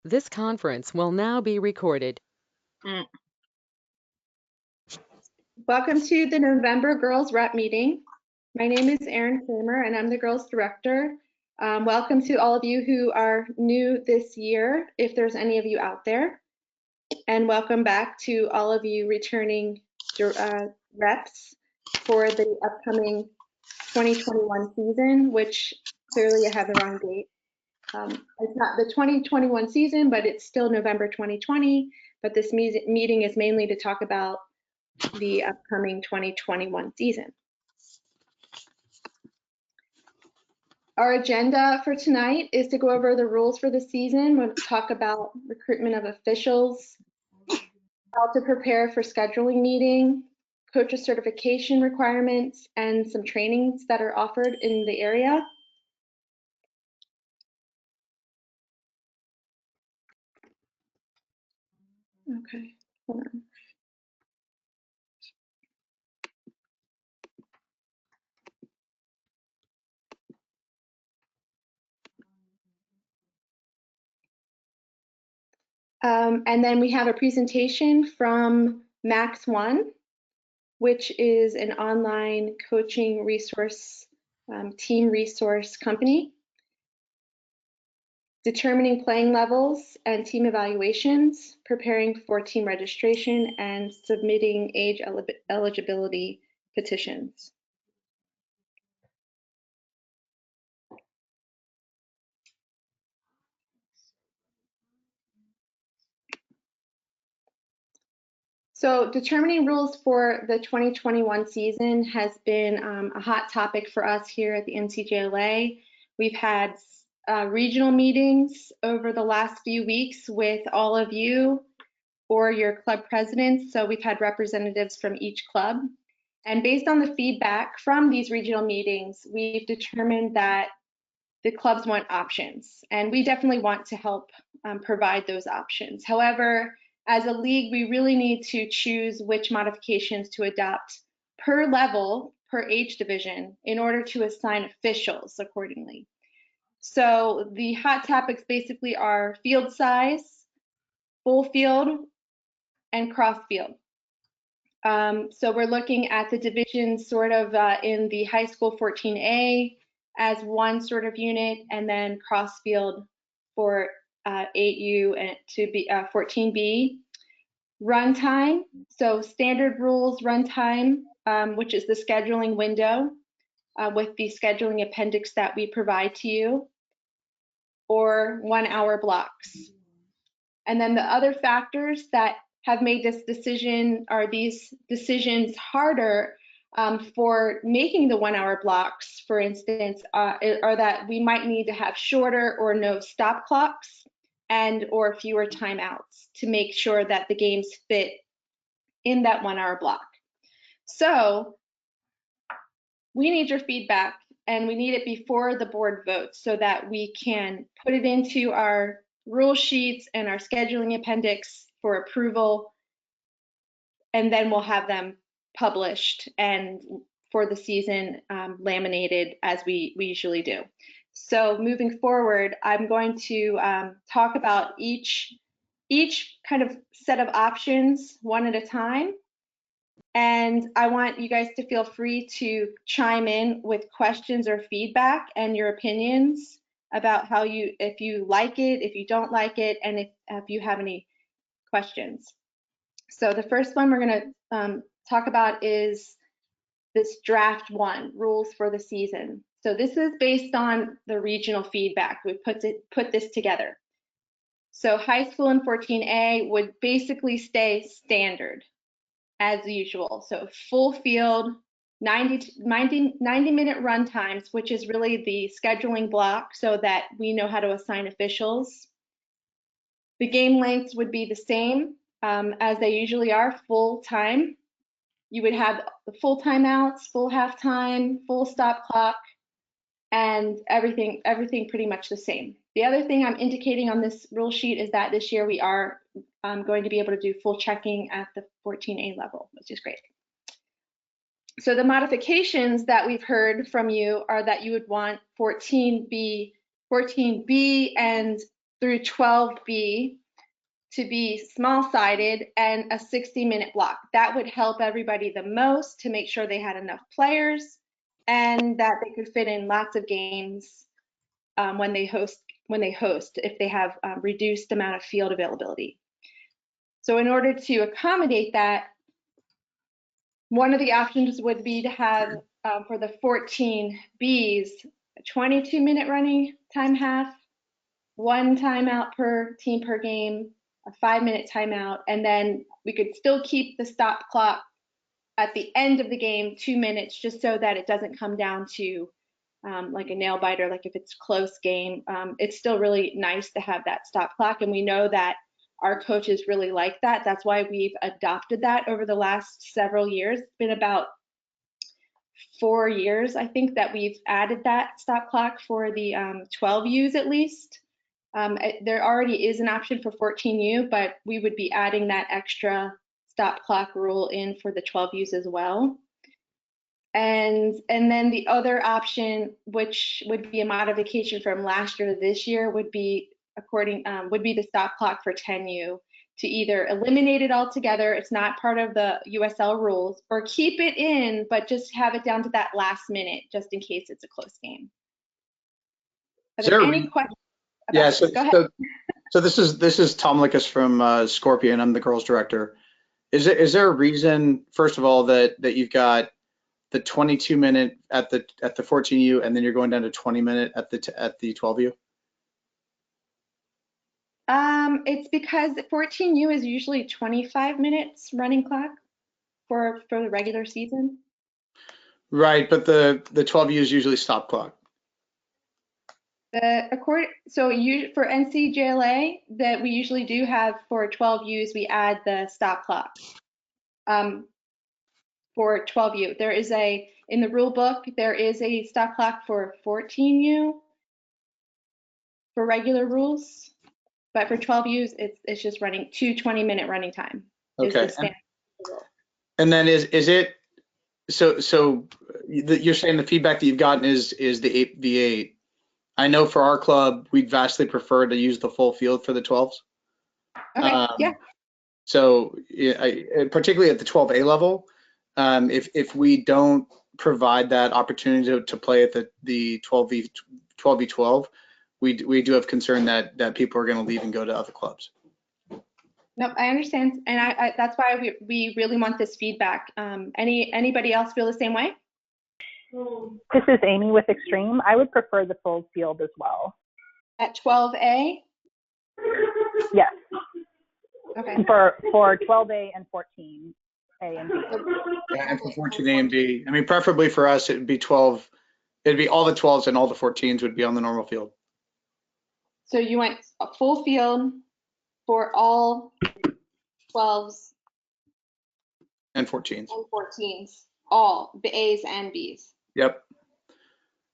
This conference will now be recorded. Welcome to the November Girls Rep meeting. My name is Erin Kramer and I'm the Girls Director. Welcome to all of you who are new this year, if there's any of you out there. And welcome back to all of you returning reps for the upcoming 2021 season, which clearly I have the wrong date. It's not the 2021 season, but it's still November 2020. But this meeting is mainly to talk about the upcoming 2021 season. Our agenda for tonight is to go over the rules for the season. We'll talk about recruitment of officials, how to prepare for scheduling meeting, coaches certification requirements, and some trainings that are offered in the area. Okay, hold on. And then we have a presentation from Max One, which is an online coaching resource, team resource company. Determining playing levels and team evaluations, preparing for team registration, and submitting age eligibility petitions. So determining rules for the 2021 season has been a hot topic for us here at the NCJLA. We've had regional meetings over the last few weeks with all of you or your club presidents. So we've had representatives from each club. And based on the feedback from these regional meetings, we've determined that the clubs want options, and we definitely want to help provide those options. However, as a league, we really need to choose which modifications to adopt per level, per age division, in order to assign officials accordingly. So the hot topics basically are field size, full field, and cross field. So we're looking at the divisions sort of in the high school 14A as one sort of unit, and then cross field for 8U and to be 14B. Runtime, so standard rules runtime, which is the scheduling window with the scheduling appendix that we provide to you, or 1 hour blocks. And then the other factors that have made this decision, or these decisions harder for making the 1 hour blocks, for instance, are that we might need to have shorter or no stop clocks and or fewer timeouts to make sure that the games fit in that 1 hour block. So we need your feedback, and we need it before the board votes so that we can put it into our rule sheets and our scheduling appendix for approval, and then we'll have them published and for the season laminated as we usually do. So moving forward, I'm going to talk about each kind of set of options one at a time. And I want you guys to feel free to chime in with questions or feedback and your opinions about how if you like it, if you don't like it, and if you have any questions. So the first one we're going to talk about is this draft 1, rules for the season. So this is based on the regional feedback. We put this together. So high school and 14A would basically stay standard as usual. So full field, 90-minute run times, which is really the scheduling block so that we know how to assign officials. The game lengths would be the same as they usually are, full time. You would have the full timeouts, full halftime, full stop clock, and everything pretty much the same. The other thing I'm indicating on this rule sheet is that this year we are going to be able to do full checking at the 14A level, which is great. So the modifications that we've heard from you are that you would want 14B and through 12B to be small-sided and a 60-minute block. That would help everybody the most to make sure they had enough players and that they could fit in lots of games when they host, if they have reduced amount of field availability. So in order to accommodate that, one of the options would be to have for the 14 Bs, a 22-minute running time half, 1 timeout per team per game, a 5-minute timeout, and then we could still keep the stop clock at the end of the game 2 minutes, just so that it doesn't come down to like a nail biter, like if it's a close game. It's still really nice to have that stop clock, and we know that our coaches really like that. That's why we've adopted that over the last several years. It's been about 4 years, I think, that we've added that stop clock for the 12Us at least. There already is an option for 14U, but we would be adding that extra stop clock rule in for the 12Us as well. And then the other option, which would be a modification from last year to this year, would be the stop clock for 10U, to either eliminate it altogether, it's not part of the USL rules, or keep it in, but just have it down to that last minute, just in case it's a close game. Are there any questions? Yeah, Go ahead. so this is Tom Likas from Scorpion. I'm the girls director. Is there a reason, first of all, that you've got the 22-minute at the 14U, and then you're going down to 20-minute at the 12U? It's because 14U is usually 25 minutes running clock for the regular season. Right, but the 12U is usually stop clock. For NCJLA, that we usually do have for 12Us, we add the stop clock. For 12U, there is in the rule book, there is a stop clock for 14U for regular rules, but for 12Us, it's just running 20-minute running time. Okay. And then is it so you're saying the feedback that you've gotten is the 8v8. I know for our club, we'd vastly prefer to use the full field for the 12s. Okay, yeah. So particularly at the 12A level, if we don't provide that opportunity to play at the 12v12, we do have concern that people are going to leave and go to other clubs. Nope, I understand, and that's why we really want this feedback. Anybody else feel the same way? This is Amy with Extreme. I would prefer the full field as well. At 12A? Yes. Okay. For 12A and 14A and B. Yeah, and for 14A and B. I mean, preferably for us, it'd be 12. It'd be all the 12s and all the 14s would be on the normal field. So you want a full field for all 12s and 14s. And 14s, all the A's and B's. Yep.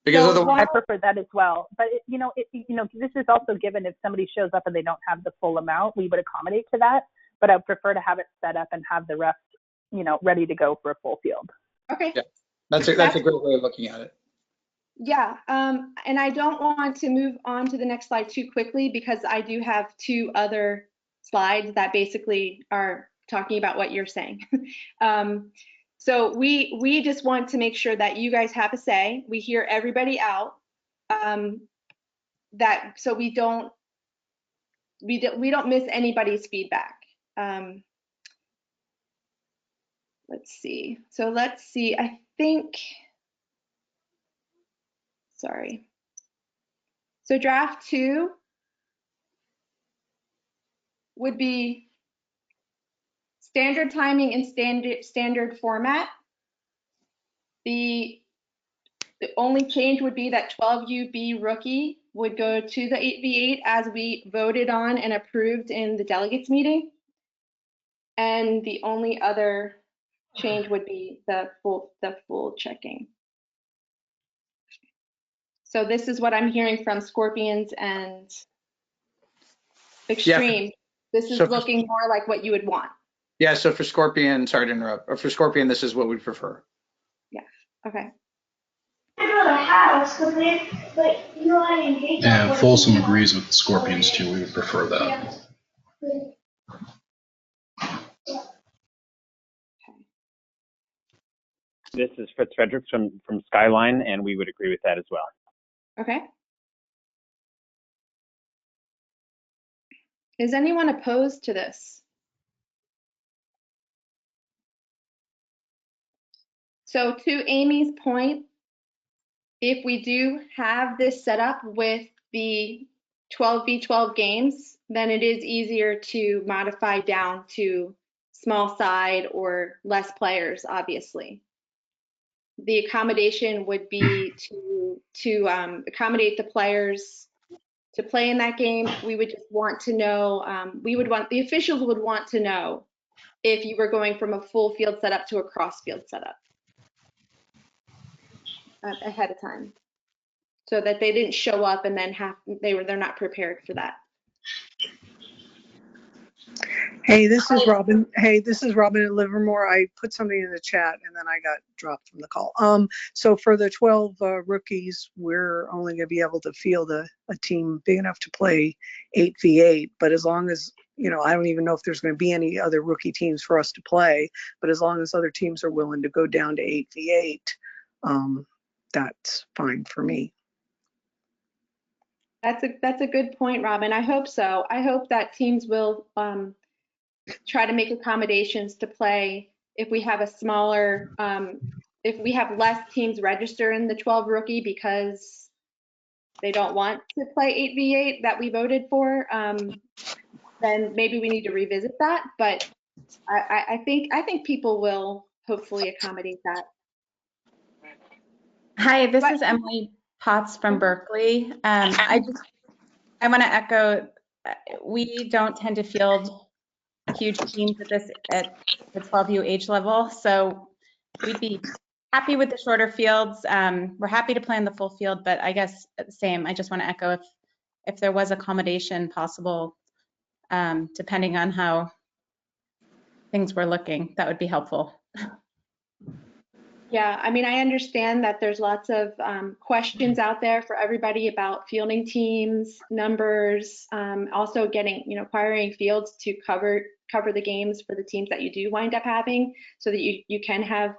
Because I prefer that as well. But this is also given if somebody shows up and they don't have the full amount, we would accommodate to that. But I would prefer to have it set up and have the rest, ready to go for a full field. Okay. Yeah, that's a great way of looking at it. Yeah, and I don't want to move on to the next slide too quickly because I do have 2 other slides that basically are talking about what you're saying. So we just want to make sure that you guys have a say. We hear everybody out. So we don't miss anybody's feedback. Let's see. So let's see. I think. Sorry. So draft 2 would be standard timing and standard format. The only change would be that 12UB rookie would go to the 8v8 as we voted on and approved in the delegates meeting. And the only other change would be the full checking. So this is what I'm hearing from Scorpions and Extreme. Yeah. This is looking more like what you would want. Yeah, so for Scorpion, sorry to interrupt, or for Scorpion, this is what we prefer. Yeah, okay. And Folsom agrees with the Scorpions too. We would prefer that. This is Fritz Fredericks from Skyline, and we would agree with that as well. Okay. Is anyone opposed to this? So to Amy's point, if we do have this set up with the 12v12 games, then it is easier to modify down to small side or less players, obviously. The accommodation would be to accommodate the players to play in that game. We would just want to know, the officials would want to know if you were going from a full field setup to a cross field setup ahead of time, so that they didn't show up and then they're not prepared for that. Hey, this is Robin. Hey, this is Robin at Livermore. I put something in the chat and then I got dropped from the call. So for the 12 rookies, we're only going to be able to field a team big enough to play 8v8. But as long as, you know, I don't even know if there's going to be any other rookie teams for us to play. But as long as other teams are willing to go down to 8v8, that's fine for me. That's a good point, Robin. I hope so. I hope that teams will try to make accommodations to play if we have a smaller, if we have less teams register in the 12 rookie because they don't want to play 8v8 that we voted for, then maybe we need to revisit that. But I think people will hopefully accommodate that. Hi, this is Emily Potts from Berkeley. I want to echo, we don't tend to field huge teams at the 12U age level, so we'd be happy with the shorter fields. We're happy to play in the full field, but I guess same. I just want to echo if there was accommodation possible, depending on how things were looking, that would be helpful. Yeah, I mean, I understand that there's lots of questions out there for everybody about fielding teams, numbers, also getting, acquiring fields to cover the games for the teams that you do wind up having so that you can have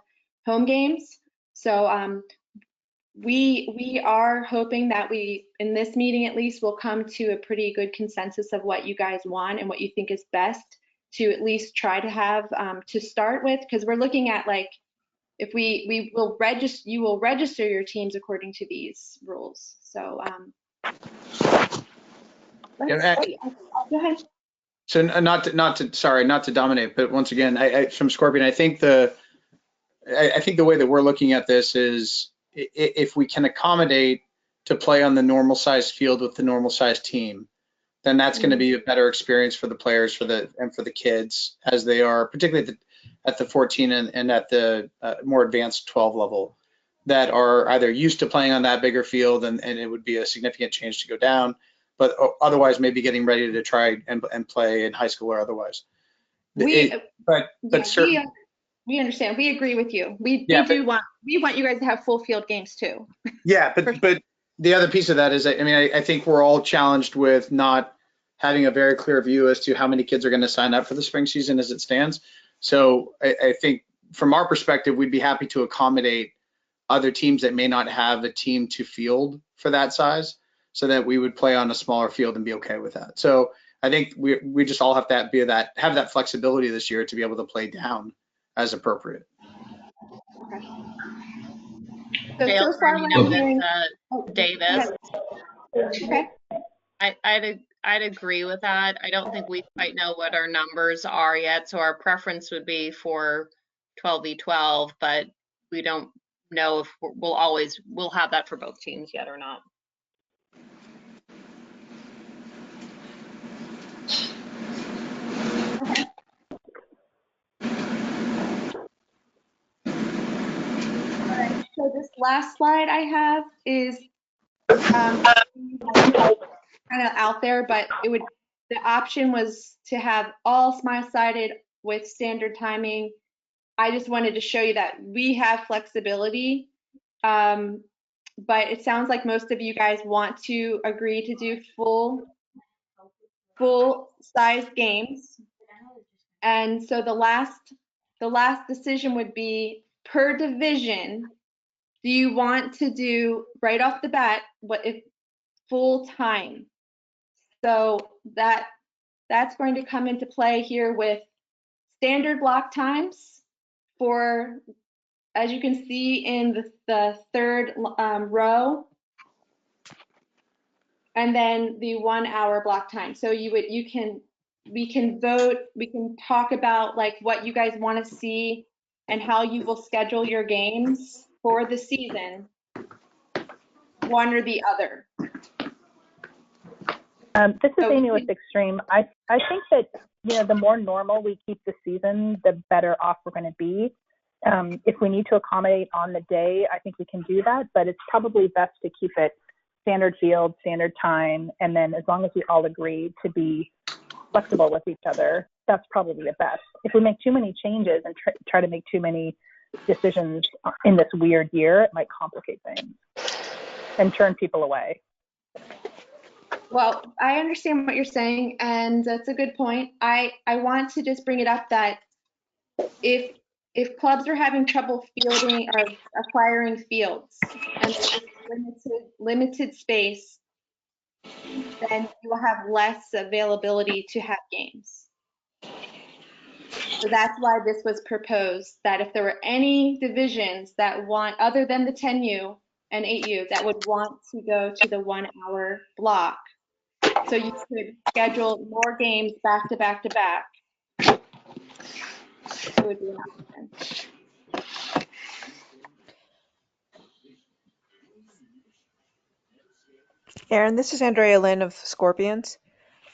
home games. So we are hoping that we, in this meeting at least, will come to a pretty good consensus of what you guys want and what you think is best to at least try to have to start with, because we're looking at like, if we will register, you will register your teams according to these rules. So Go ahead. So not to dominate, but once again, from Scorpion, I think the way that we're looking at this is if we can accommodate to play on the normal size field with the normal size team, then that's going to be a better experience for the players and for the kids as they are, particularly at the 14 and at the more advanced 12 level, that are either used to playing on that bigger field and it would be a significant change to go down, but otherwise maybe getting ready to try and play in high school or otherwise. We understand. We agree with you. We want you guys to have full field games too. Yeah, but the other piece of that is, I think we're all challenged with not having a very clear view as to how many kids are going to sign up for the spring season as it stands. So I think from our perspective, we'd be happy to accommodate other teams that may not have a team to field for that size, so that we would play on a smaller field and be okay with that. So I think we just all have to have that flexibility this year to be able to play down as appropriate. Okay. So far we're hearing Davis. Okay. I'd agree with that. I don't think we quite know what our numbers are yet, so our preference would be for 12v12, but we don't know if we'll have that for both teams yet or not. Okay. All right, so this last slide I have is kind of out there, but the option was to have all smile-sided with standard timing. I just wanted to show you that we have flexibility but it sounds like most of you guys want to agree to do full size games. And so the last decision would be per division. Do you want to do right off the bat what if full time? So that's going to come into play here with standard block times for, as you can see in the third row, and then the 1 hour block time. So we can vote, we can talk about like what you guys want to see and how you will schedule your games for the season, one or the other. This is So- Amy with Extreme. I think that, you know, the more normal we keep the season, the better off we're going to be. If we need to accommodate on the day, I think we can do that, but it's probably best to keep it standard field, standard time, and then as long as we all agree to be flexible with each other, that's probably the best. If we make too many changes and try to make too many decisions in this weird year, it might complicate things and turn people away. Well, I understand what you're saying, and that's a good point. I want to just bring it up that if clubs are having trouble fielding or acquiring fields and there's limited space, then you will have less availability to have games. So that's why this was proposed, that if there were any divisions that want, other than the 10U and 8U, that would want to go to the 1 hour block, so you could schedule more games back to back to back. It would be an option. Aaron, this is Andrea Lynn of Scorpions.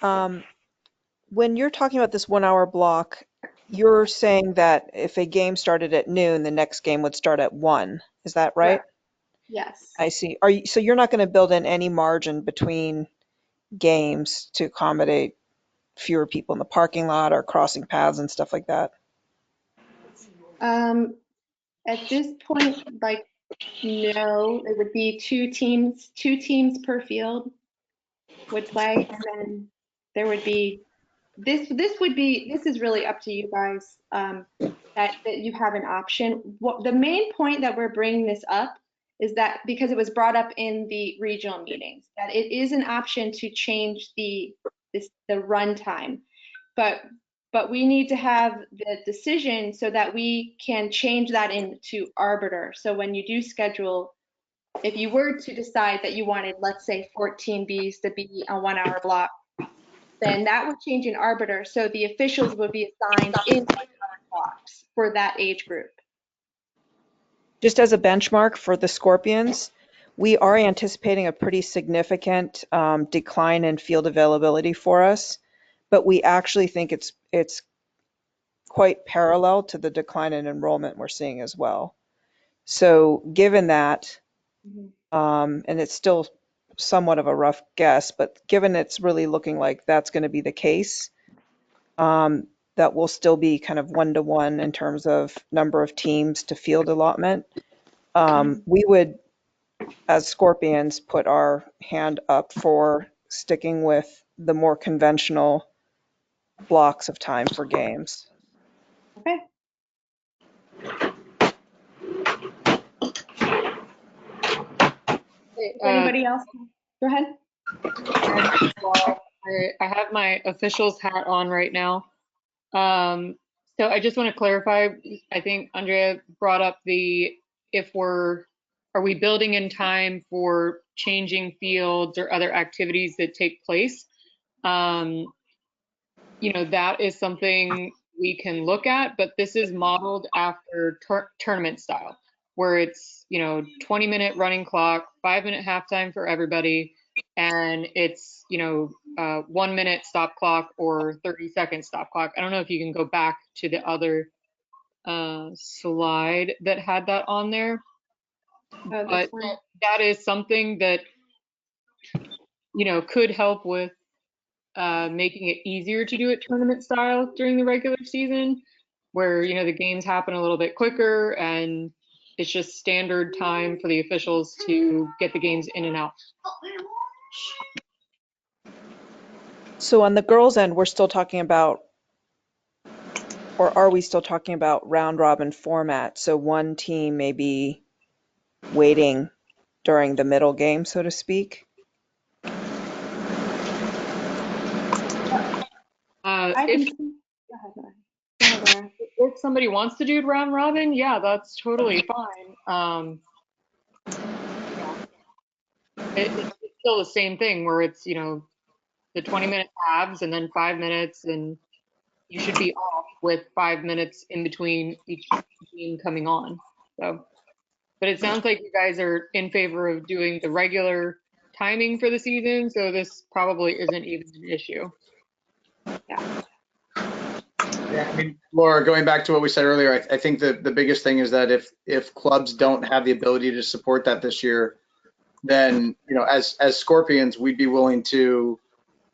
When you're talking about this 1 hour block, you're saying that if a game started at noon, the next game would start at 1. Is that right? Correct. Yes. I see. So you're not going to build in any margin between games to accommodate fewer people in the parking lot or crossing paths and stuff like that? At this point, like, no, it would be two teams per field would play, and then there would be this is really up to you guys, that you have an option. What the main point that we're bringing this up is that because it was brought up in the regional meetings, that it is an option to change the run time, but we need to have the decision so that we can change that into arbiter. So when you do schedule, if you were to decide that you wanted, let's say 14 Bs to be a 1 hour block, then that would change in arbiter. So the officials would be assigned in 1 hour blocks for that age group. Just as a benchmark for the Scorpions, we are anticipating a pretty significant decline in field availability for us, but we actually think it's quite parallel to the decline in enrollment we're seeing as well. So given that, and it's still somewhat of a rough guess, but given it's really looking like that's going to be the case, that will still be kind of 1-to-1 in terms of number of teams to field allotment. We would, as Scorpions, put our hand up for sticking with the more conventional blocks of time for games. Okay. Anybody else? Go ahead. I have my officials hat on right now. So I just want to clarify, I think Andrea brought up are we building in time for changing fields or other activities that take place? You know, that is something we can look at, but this is modeled after tournament style, where it's, you know, 20-minute running clock, 5-minute halftime for everybody, and it's, you know, 1 minute stop clock or 30-second stop clock. I don't know if you can go back to the other slide that had that on there, but that is something that, you know, could help with making it easier to do it tournament style during the regular season, where, you know, the games happen a little bit quicker and It's just standard time for the officials to get the games in and out. So on the girls' end, we're still talking about, or are we still talking about round robin format? So one team may be waiting during the middle game, so to speak? I If can. Go ahead, Laura. Go ahead, Laura. if somebody wants to do round robin, yeah, that's totally fine. It's still the same thing where it's, you know, the 20-minute halves and then 5 minutes, and you should be off with 5 minutes in between each team coming on. So, but it sounds like you guys are in favor of doing the regular timing for the season, so this probably isn't even an issue. Yeah. Yeah, I mean, Laura, going back to what we said earlier, I think the biggest thing is that if clubs don't have the ability to support that this year, then, you know, as Scorpions, we'd be willing to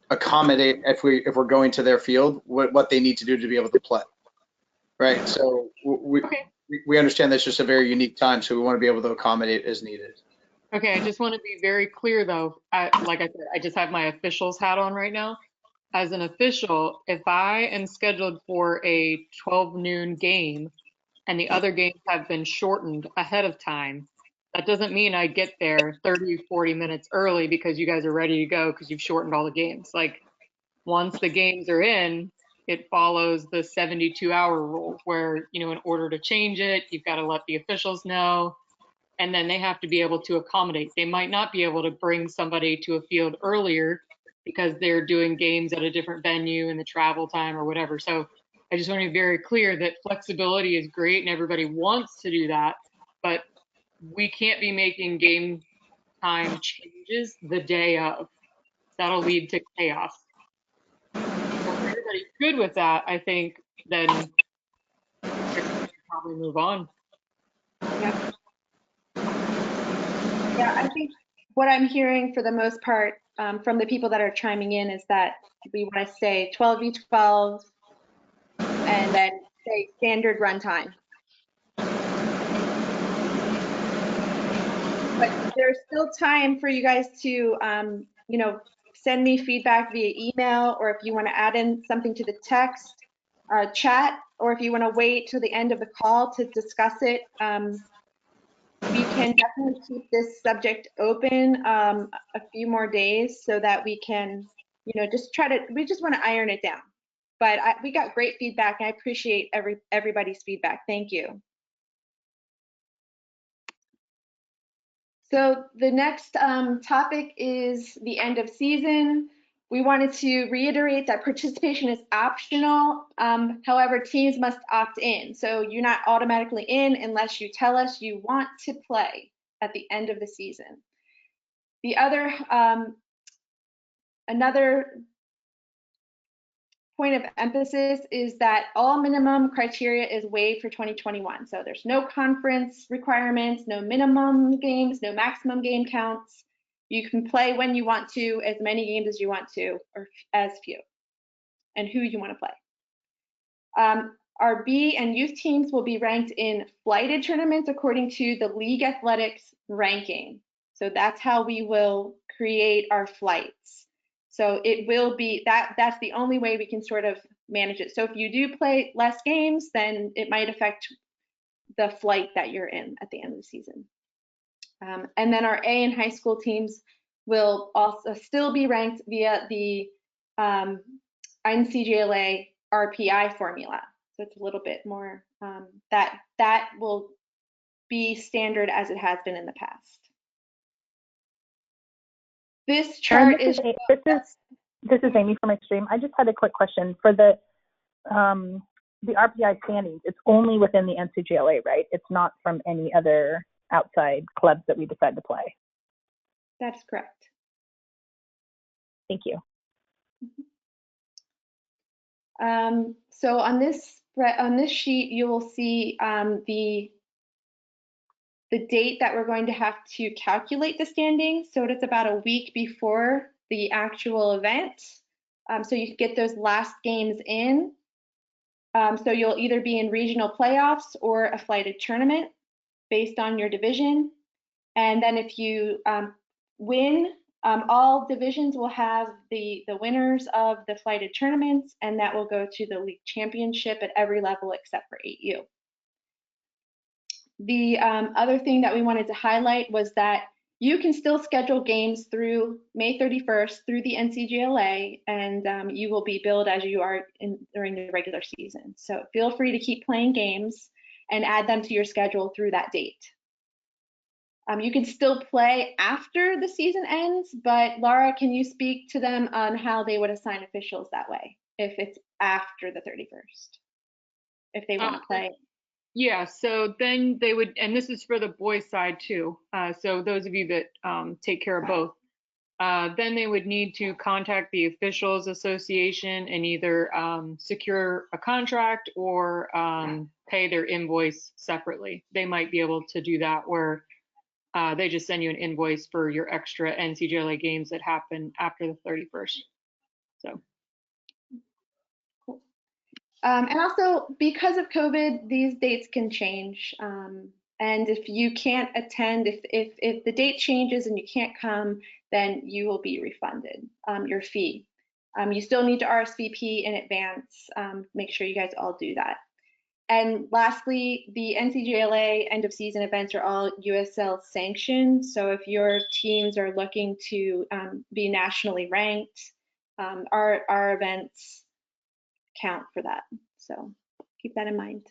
accommodate if we're going to their field what they need to do to be able to play, right? So we understand that's just a very unique time, so we want to be able to accommodate as needed. Okay, I just want to be very clear though. Like I said, I just have my officials hat on right now. As an official, if I am scheduled for a 12 noon game and the other games have been shortened ahead of time, that doesn't mean I get there 30, 40 minutes early because you guys are ready to go because you've shortened all the games. Like once the games are in, it follows the 72-hour rule where, you know, in order to change it, you've got to let the officials know, and then they have to be able to accommodate. They might not be able to bring somebody to a field earlier because they're doing games at a different venue and the travel time or whatever. So I just want to be very clear that flexibility is great and everybody wants to do that, but we can't be making game time changes the day of. That'll lead to chaos. So if everybody's good with that, I think then we should probably move on. Yeah. Yeah, I think what I'm hearing for the most part from the people that are chiming in is that we want to say 12v12 and then say standard runtime. But there's still time for you guys to, you know, send me feedback via email, or if you want to add in something to the text chat, or if you want to wait till the end of the call to discuss it. We can definitely keep this subject open a few more days so that we can, you know, just we just want to iron it down. But we got great feedback, and I appreciate everybody's feedback. Thank you. So the next topic is the end of season. We wanted to reiterate that participation is optional. However, teams must opt in. So you're not automatically in unless you tell us you want to play at the end of the season. The other, another point of emphasis is that all minimum criteria is waived for 2021. So there's no conference requirements, no minimum games, no maximum game counts. You can play when you want to, as many games as you want to, or as few, and who you want to play. Our B and youth teams will be ranked in flighted tournaments according to the League Athletics ranking. So that's how we will create our flights. So it will be, that's the only way we can sort of manage it. So if you do play less games, then it might affect the flight that you're in at the end of the season. And then our A and high school teams will also still be ranked via the NCGLA RPI formula. So it's a little bit more, that will be standard as it has been in the past. This chart this is Amy from Extreme. I just had a quick question for the RPI standings. It's only within the NCGLA, right? It's not from any other outside clubs that we decide to play. That's correct. Thank you. So on this sheet, you will see the date that we're going to have to calculate the standings. So it's about a week before the actual event. So you can get those last games in. So you'll either be in regional playoffs or a flighted tournament. based on your division. And then if you win, all divisions will have the winners of the flighted tournaments, and that will go to the league championship at every level except for 8U. The other thing that we wanted to highlight was that you can still schedule games through May 31st through the NCGLA, and you will be billed as you are during the regular season. So feel free to keep playing games and add them to your schedule through that date. You can still play after the season ends, but Laura, can you speak to them on how they would assign officials that way if it's after the 31st, if they want to play? Yeah, so then they would, and this is for the boys' side too. So those of you that take care of both, then they would need to contact the officials association and either secure a contract or pay their invoice separately. They might be able to do that where they just send you an invoice for your extra NCGLA games that happen after the 31st. So. And also, because of COVID, these dates can change. And if you can't attend, if the date changes and you can't come, then you will be refunded your fee. You still need to RSVP in advance. Make sure you guys all do that. And lastly, the NCGLA end of season events are all USL sanctioned. So if your teams are looking to be nationally ranked, our events count for that. So keep that in mind.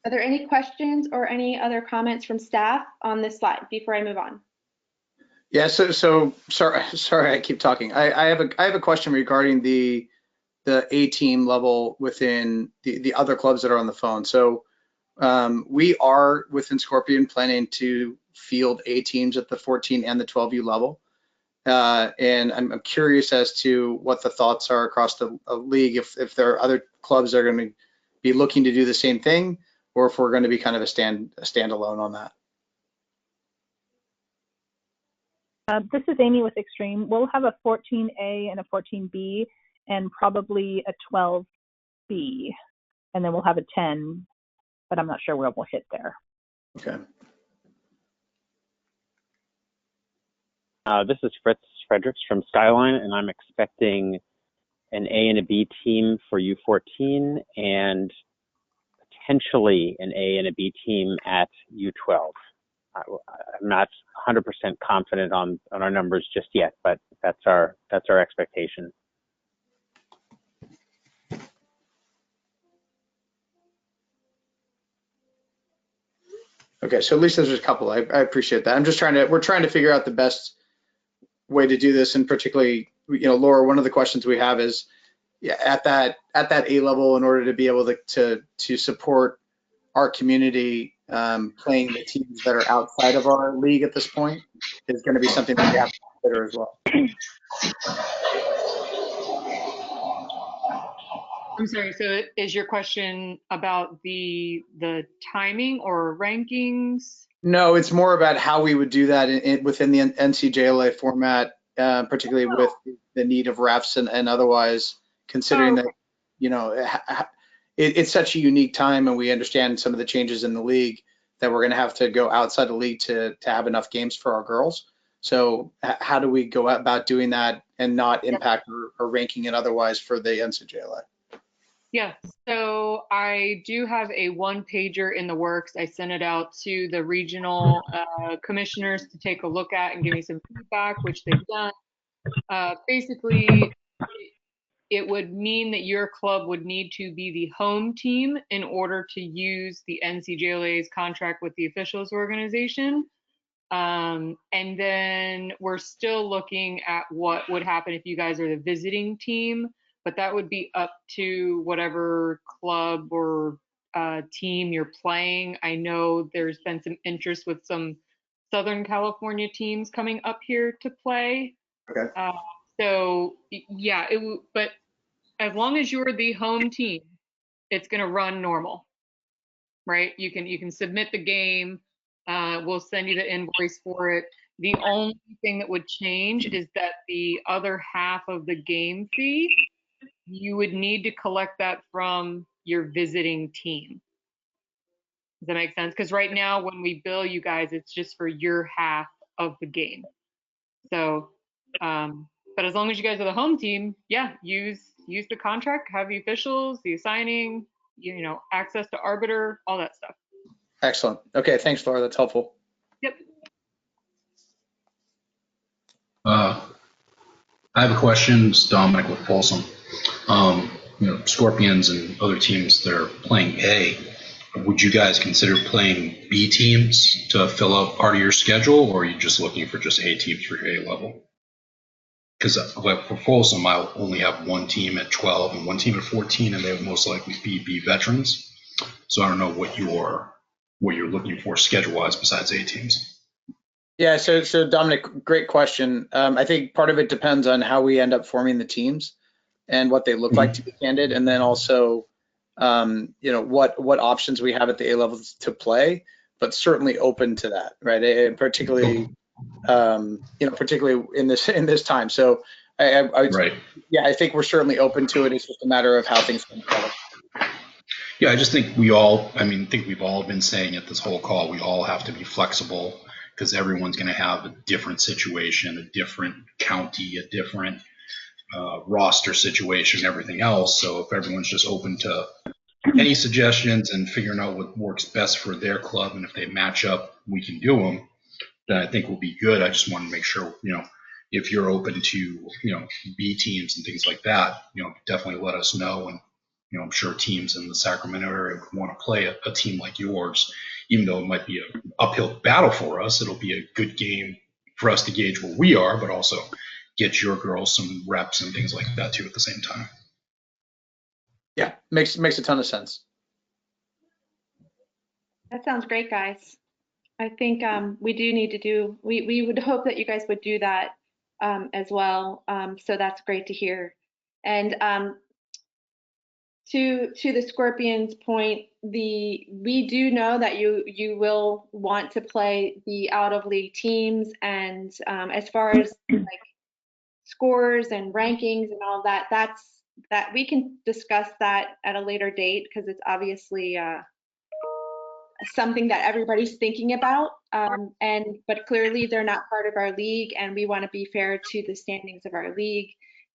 Are there any questions or any other comments from staff on this slide before I move on? Yeah, so sorry I keep talking. I have a question regarding the A team level within the other clubs that are on the phone. So we are within Scorpion planning to field A teams at the 14 and the 12U level. And I'm curious as to what the thoughts are across the league, if there are other clubs that are going to be looking to do the same thing, or if we're going to be kind of a standalone on that. This is Amy with Extreme. We'll have a 14A and a 14B and probably a 12B, and then we'll have a 10, but I'm not sure where we'll hit there. Okay. This is Fritz Fredericks from Skyline, and I'm expecting an A and a B team for U14 and potentially an A and a B team at U12. I'm not 100% confident on our numbers just yet, but that's our expectation. Okay, so at least there's a couple. I appreciate that. We're trying to figure out the best way to do this, and particularly, Laura, one of the questions we have is, at that A level, in order to be able to support our community, playing the teams that are outside of our league at this point is going to be something that we have to consider as well. I'm sorry, so is your question about the timing or rankings? No, it's more about how we would do that within the NCJLA format, particularly with the need of refs and otherwise, considering that, it's such a unique time, and we understand some of the changes in the league that we're going to have to go outside the league to have enough games for our girls. So how do we go about doing that and not impact or ranking it otherwise for the NCJLA? Yeah, so I do have a one-pager in the works. I sent it out to the regional commissioners to take a look at and give me some feedback, which they've done. Basically, it would mean that your club would need to be the home team in order to use the NCJLA's contract with the officials organization. And then we're still looking at what would happen if you guys are the visiting team, but that would be up to whatever club or team you're playing. I know there's been some interest with some Southern California teams coming up here to play. Okay. So yeah, but as long as you're the home team, it's going to run normal, right? You can submit the game. We'll send you the invoice for it. The only thing that would change is that the other half of the game fee, you would need to collect that from your visiting team. Does that make sense? Because right now when we bill you guys, it's just for your half of the game. So, but as long as you guys are the home team, yeah, use the contract, have the officials, the assigning, access to arbiter, all that stuff. Excellent. Okay, thanks, Laura. That's helpful. Yep. I have a question. It's Dominic with Folsom. Scorpions and other teams that are playing A, would you guys consider playing B teams to fill out part of your schedule, or are you just looking for just A teams for your A level? Because for Folsom, I'll only have one team at 12 and one team at 14, and they would most likely be B veterans. So I don't know what you're looking for schedule-wise besides A teams. Yeah, so Dominic, great question. I think part of it depends on how we end up forming the teams and what they look like, to be candid, and then also, what options we have at the A levels to play, but certainly open to that, right? And particularly, particularly in this time. So Right. Yeah, I think we're certainly open to it. It's just a matter of how things come together. Yeah, I just think we've all been saying it this whole call, we all have to be flexible because everyone's going to have a different situation, a different county, a different roster situation, everything else. So if everyone's just open to any suggestions and figuring out what works best for their club, and if they match up, we can do them, then I think we'll be good. I just want to make sure, if you're open to, B teams and things like that, definitely let us know. And, I'm sure teams in the Sacramento area would want to play a team like yours, even though it might be an uphill battle for us. It'll be a good game for us to gauge where we are, but also get your girls some reps and things like that too at the same time. Yeah, makes a ton of sense. That sounds great, guys. I think we do need to do, we would hope that you guys would do that as well. So that's great to hear. And to the Scorpions point, we do know that you will want to play the out of league teams, and as far as like scores and rankings and all that, that we can discuss that at a later date, because it's obviously something that everybody's thinking about, but clearly they're not part of our league, and we want to be fair to the standings of our league.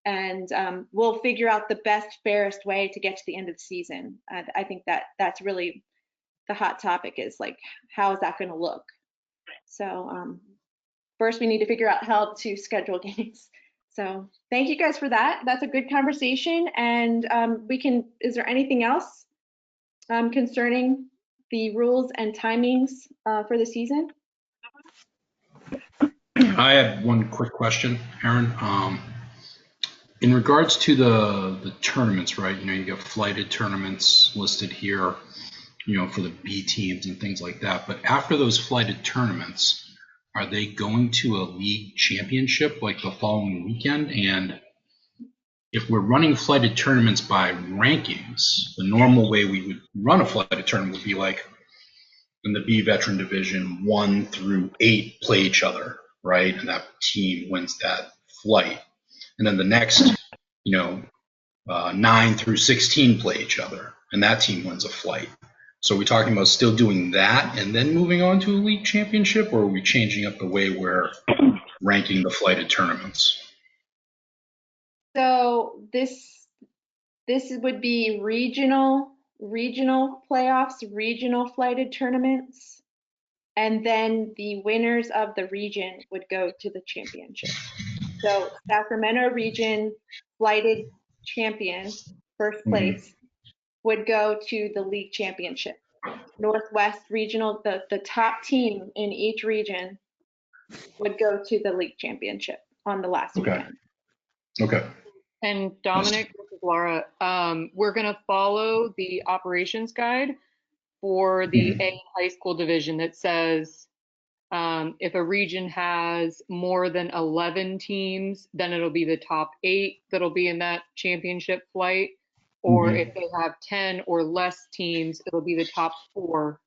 And we'll figure out the best, fairest way to get to the end of the season. I think that's really the hot topic, is like, how is that going to look? So first we need to figure out how to schedule games. So thank you guys for that. That's a good conversation. And is there anything else concerning the rules and timings for the season? I have one quick question, Aaron. In regards to the tournaments, right? You got flighted tournaments listed here, for the B teams and things like that. But after those flighted tournaments, are they going to a league championship like the following weekend? And if we're running flighted tournaments by rankings, the normal way we would run a flighted tournament would be like in the B veteran division, 1 through 8 play each other, right? And that team wins that flight. And then the next, 9 through 16 play each other, and that team wins a flight. So are we talking about still doing that and then moving on to a league championship, or are we changing up the way we're ranking the flighted tournaments? So this would be regional playoffs, regional flighted tournaments, and then the winners of the region would go to the championship. So Sacramento region flighted champion, first place, would go to the league championship. Northwest regional, the top team in each region would go to the league championship on the last weekend. Okay. And Dominic, this is Laura. We're going to follow the operations guide for the A high school division that says if a region has more than 11 teams, then it'll be the top 8 that'll be in that championship flight. Or if they have 10 or less teams, it'll be the top 4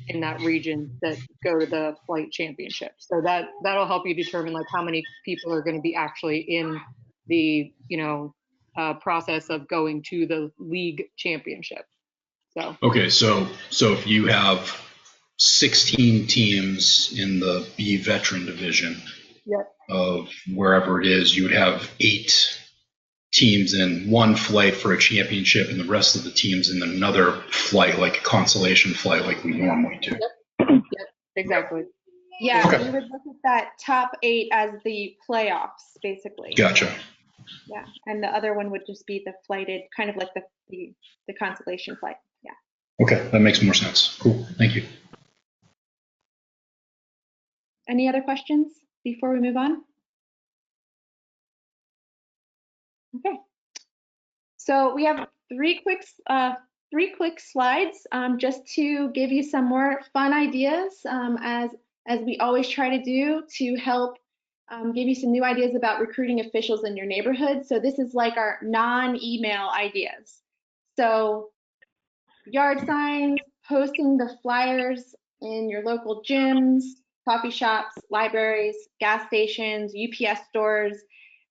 in that region that go to the flight championship. So that'll help you determine like how many people are going to be actually in the process of going to the league championship. So okay, so if you have 16 teams in the B veteran division Yep. of wherever it is, you would have 8 teams in one flight for a championship and the rest of the teams in another flight, like a consolation flight like we normally do. Yep, exactly. Yeah, Okay. we would look at that top 8 as the playoffs, basically. Gotcha. Yeah, and the other one would just be the flighted, kind of like the consolation flight. Yeah. Okay, that makes more sense. Cool, thank you. Any other questions before we move on? Okay. So we have three quick slides just to give you some more fun ideas as we always try to do to help give you some new ideas about recruiting officials in your neighborhood. So this is like our non-email ideas. So yard signs, posting the flyers in your local gyms, coffee shops, libraries, gas stations, UPS stores.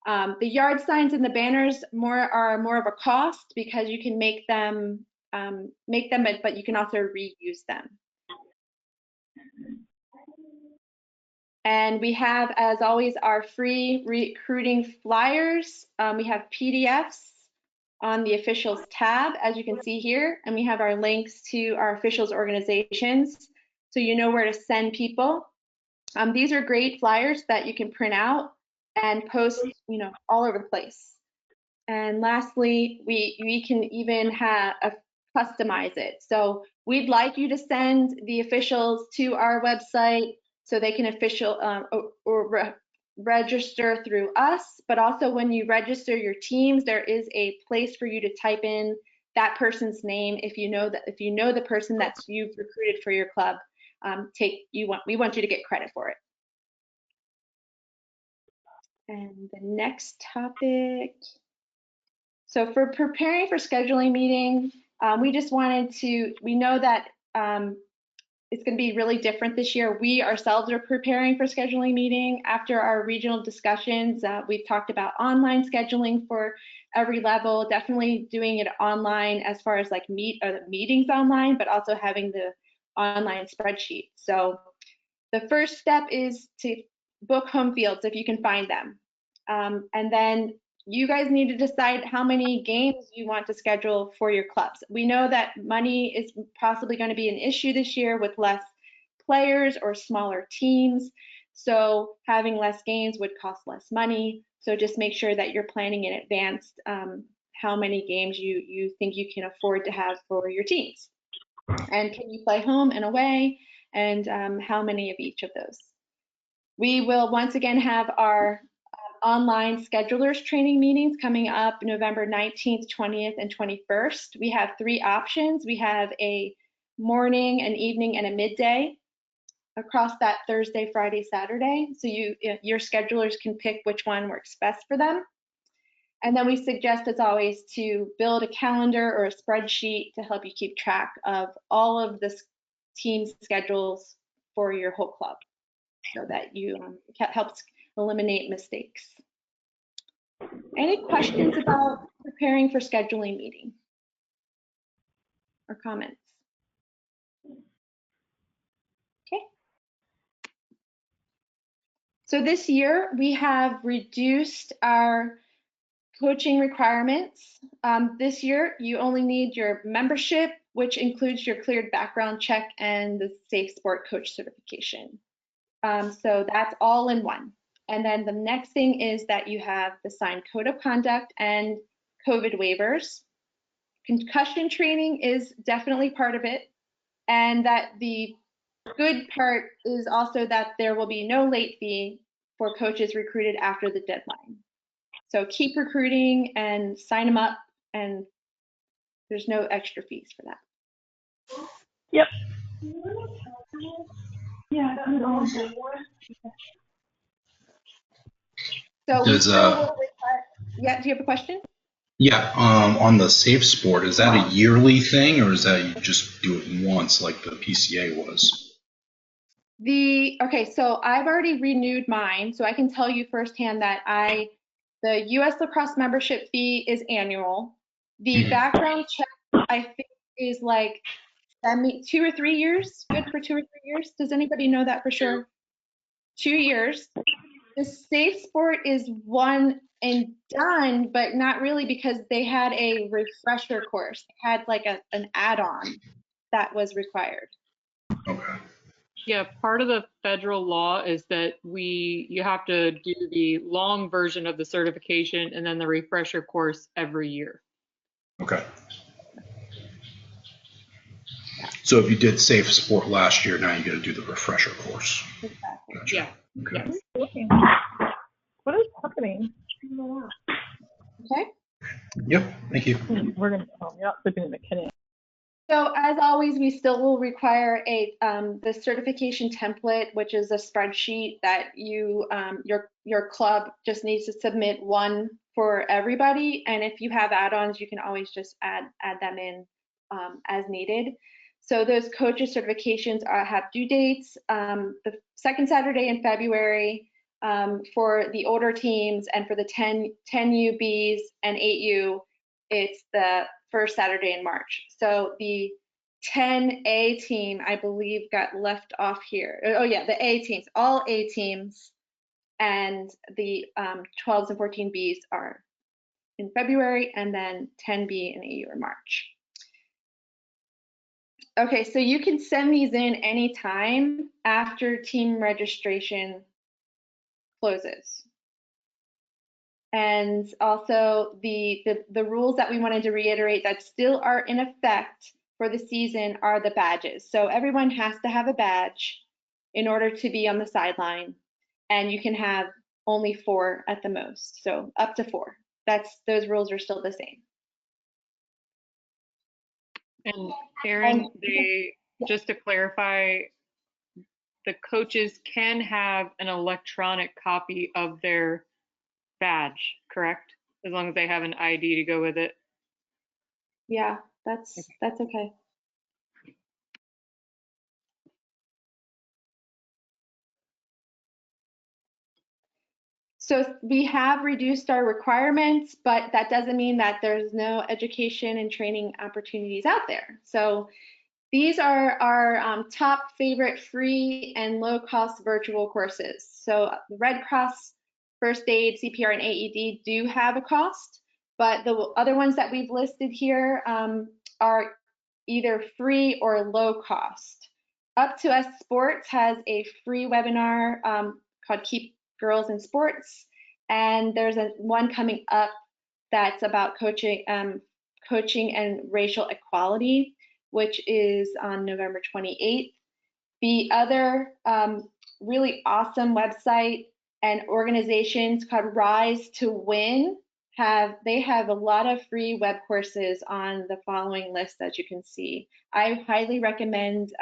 The yard signs and the banners are more of a cost because you can make them, but you can also reuse them. And we have, as always, our free recruiting flyers. We have PDFs on the officials tab, as you can see here, and we have our links to our officials organizations, so you know where to send people. These are great flyers that you can print out and post, all over the place. And lastly, we can even customize it. So we'd like you to send the officials to our website so they can register through us, but also when you register your teams, there is a place for you to type in that person's name if you know the person that you've recruited for your club. We want you to get credit for it. And the next topic. So for preparing for scheduling meeting, we know that it's going to be really different this year. We ourselves are preparing for scheduling meeting after our regional discussions. We've talked about online scheduling for every level, definitely doing it online as far as like meetings online, but also having the online spreadsheet. So the first step is to book home fields if you can find them. And then you guys need to decide how many games you want to schedule for your clubs. We know that money is possibly going to be an issue this year with less players or smaller teams. So having less games would cost less money. So just make sure that you're planning in advance how many games you think you can afford to have for your teams. And can you play home and away? And how many of each of those? We will once again have our online schedulers training meetings coming up November 19th, 20th, and 21st. We have 3 options. We have a morning, an evening, and a midday across that Thursday, Friday, Saturday. So your schedulers can pick which one works best for them. And then we suggest, as always, to build a calendar or a spreadsheet to help you keep track of all of the team schedules for your whole club so that helps eliminate mistakes. Any questions about preparing for scheduling meeting or comments? Okay. So this year we have reduced our coaching requirements. This year you only need your membership, which includes your cleared background check and the Safe Sport Coach certification. So that's all in one. And then the next thing is that you have the signed code of conduct and COVID waivers. Concussion training is definitely part of it. And that the good part is also that there will be no late fee for coaches recruited after the deadline. So keep recruiting and sign them up, and there's no extra fees for that. Yep. Yeah. So yeah, do you have a question? Yeah, on the Safe Sport, is that a yearly thing or is that you just do it once like the PCA was? Okay, so I've already renewed mine, so I can tell you firsthand that the US Lacrosse membership fee is annual. The background check, I think, is like 2 or 3 years, good for 2 or 3 years. Does anybody know that for sure? 2 years. The Safe Sport is one and done, but not really, because they had a refresher course. They had like an add-on that was required. Okay. Yeah, part of the federal law is that you have to do the long version of the certification and then the refresher course every year. Okay. So if you did Safe Sport last year, now you got to do the refresher course. Exactly. Gotcha. Yeah. Okay. Yeah. What is happening? Okay. Yep. Thank you. We're gonna. Oh, you're not sleeping in the kitchen. So as always, we still will require the certification template, which is a spreadsheet that your club just needs to submit one for everybody. And if you have add-ons, you can always just add them in as needed. So those coaches certifications have due dates. The second Saturday in February for the older teams, and for the 10U Bs and 8U, it's the first Saturday in March. So the 10A team, I believe, got left off here. Oh yeah, the A teams, all A teams, and the 12s and 14Bs are in February, and then 10B and 8U are March. Okay, so you can send these in anytime after team registration closes. And also the rules that we wanted to reiterate that still are in effect for the season are the badges. So everyone has to have a badge in order to be on the sideline, and you can have only 4 at the most, so up to 4. Those rules are still the same. And Erin, just to clarify, the coaches can have an electronic copy of their badge, correct? As long as they have an ID to go with it. Yeah, that's okay. So we have reduced our requirements, but that doesn't mean that there's no education and training opportunities out there. So these are our top favorite free and low-cost virtual courses. So the Red Cross, First Aid, CPR, and AED do have a cost, but the other ones that we've listed here are either free or low cost. Up to Us Sports has a free webinar called Keep Girls in Sports, and there's one coming up that's about coaching and racial equality, which is on November 28th. The other really awesome website and organizations called Rise to Win have a lot of free web courses on the following list, as you can see. I highly recommend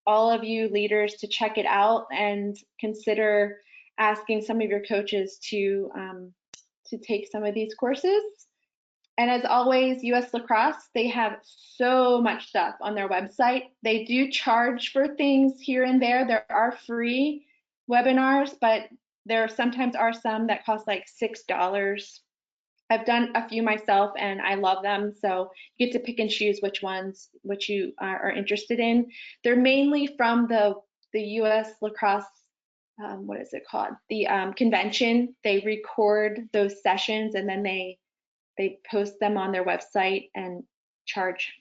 all of you leaders to check it out and consider asking some of your coaches to take some of these courses. And as always, US Lacrosse, they have so much stuff on their website. They do charge for things here and there. There are free webinars, but there sometimes are some that cost like $6. I've done a few myself and I love them. So you get to pick and choose which you are interested in. They're mainly from the US Lacrosse, what is it called? The convention. They record those sessions and then they post them on their website and charge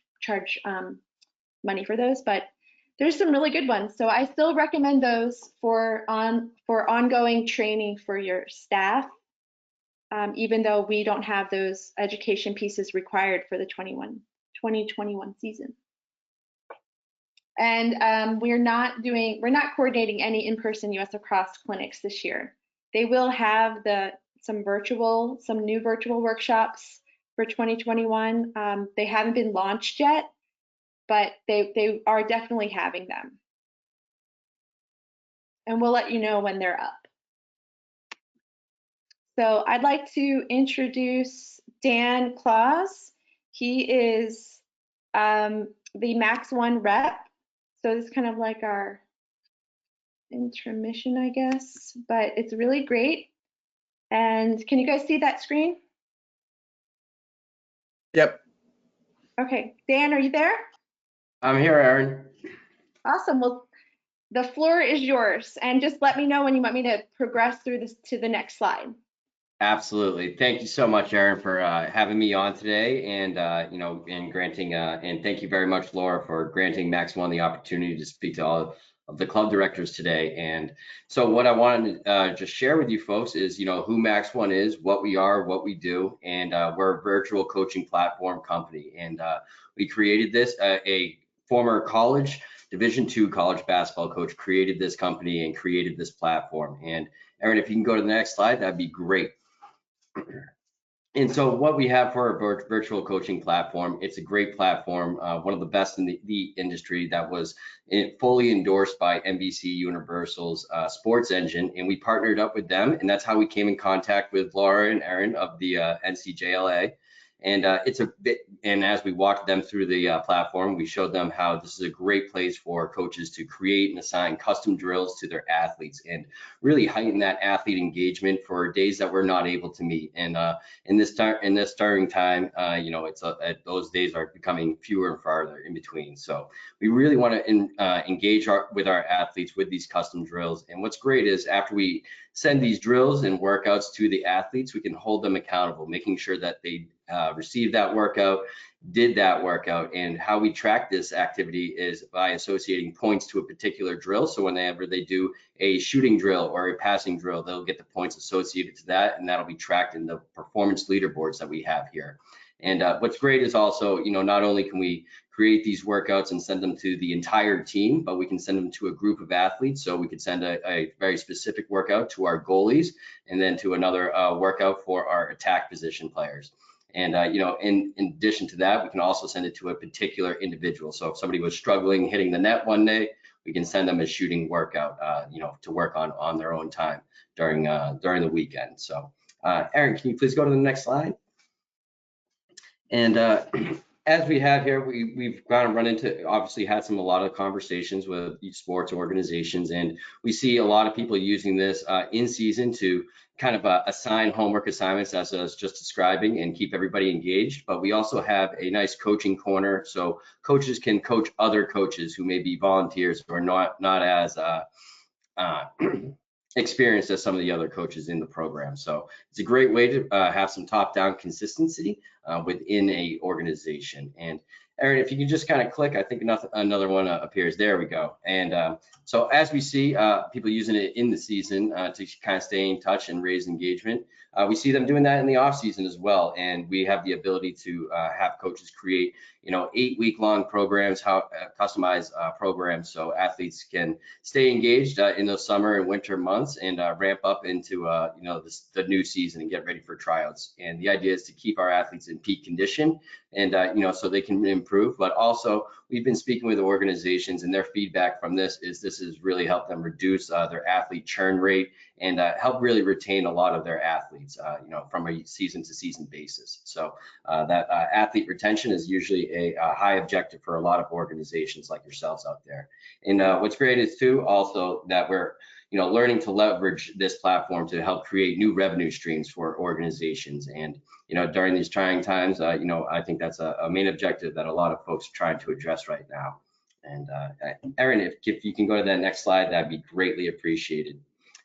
money for those, but there's some really good ones. So I still recommend those for ongoing training for your staff, even though we don't have those education pieces required for the 2021 season. And we're not coordinating any in-person US Lacrosse clinics this year. They will have some new virtual workshops for 2021. They haven't been launched yet, but they are definitely having them. And we'll let you know when they're up. So I'd like to introduce Dan Claus. He is the Max 1 rep. So this is kind of like our intermission, I guess, but it's really great. And can you guys see that screen? Yep. Okay, Dan, are you there? I'm here, Aaron. Awesome. Well, the floor is yours. And just let me know when you want me to progress through this to the next slide. Absolutely. Thank you so much, Aaron, for having me on today, and and granting and thank you very much, Laura, for granting Max One the opportunity to speak to all of the club directors today. And so, what I wanted to just share with you folks is, who Max One is, what we are, what we do, and we're a virtual coaching platform company, and we created this. A former college Division II college basketball coach created this company and created this platform. And Aaron, if you can go to the next slide, that'd be great. And so what we have for our virtual coaching platform, it's a great platform, one of the best in the industry, that was fully endorsed by NBC Universal's Sports Engine, and we partnered up with them, and that's how we came in contact with Laura and Aaron of the NCJLA. And it's a bit, and as we walked them through the platform, we showed them how this is a great place for coaches to create and assign custom drills to their athletes and really heighten that athlete engagement for days that we're not able to meet. And in this starting time, those days are becoming fewer and farther in between. So we really want to engage with our athletes with these custom drills. And what's great is after we send these drills and workouts to the athletes, we can hold them accountable, making sure that they received that workout, did that workout. And how we track this activity is by associating points to a particular drill. So whenever they do a shooting drill or a passing drill, they'll get the points associated to that, and that'll be tracked in the performance leaderboards that we have here. And what's great is also, not only can we create these workouts and send them to the entire team, but we can send them to a group of athletes. So we could send a very specific workout to our goalies, and then to another workout for our attack position players. And in addition to that, we can also send it to a particular individual. So if somebody was struggling hitting the net one day, we can send them a shooting workout, to work on their own time during the weekend. So Aaron, can you please go to the next slide? And as we have here, we've kind of run into, obviously had a lot of conversations with sports organizations, and we see a lot of people using this in season to kind of assign homework assignments, as I was just describing, and keep everybody engaged. But we also have a nice coaching corner, so coaches can coach other coaches who may be volunteers or not as experienced as some of the other coaches in the program. So it's a great way to have some top-down consistency within a organization. And Aaron, if you can just kind of click, I think another one appears. There we go. And so as we see people using it in the season to kind of stay in touch and raise engagement, we see them doing that in the off season as well. And we have the ability to have coaches create, 8-week-long programs, customized programs, so athletes can stay engaged in those summer and winter months, and ramp up into the new season and get ready for tryouts. And the idea is to keep our athletes in peak condition, and so they can improve. But also, we've been speaking with organizations, and their feedback from this has really helped them reduce their athlete churn rate and help really retain a lot of their athletes, from a season to season basis. So that athlete retention is usually a high objective for a lot of organizations like yourselves out there. And what's great is too also that we're learning to leverage this platform to help create new revenue streams for organizations. And during these trying times, I think that's a main objective that a lot of folks are trying to address right now. And Aaron, if you can go to that next slide, that'd be greatly appreciated.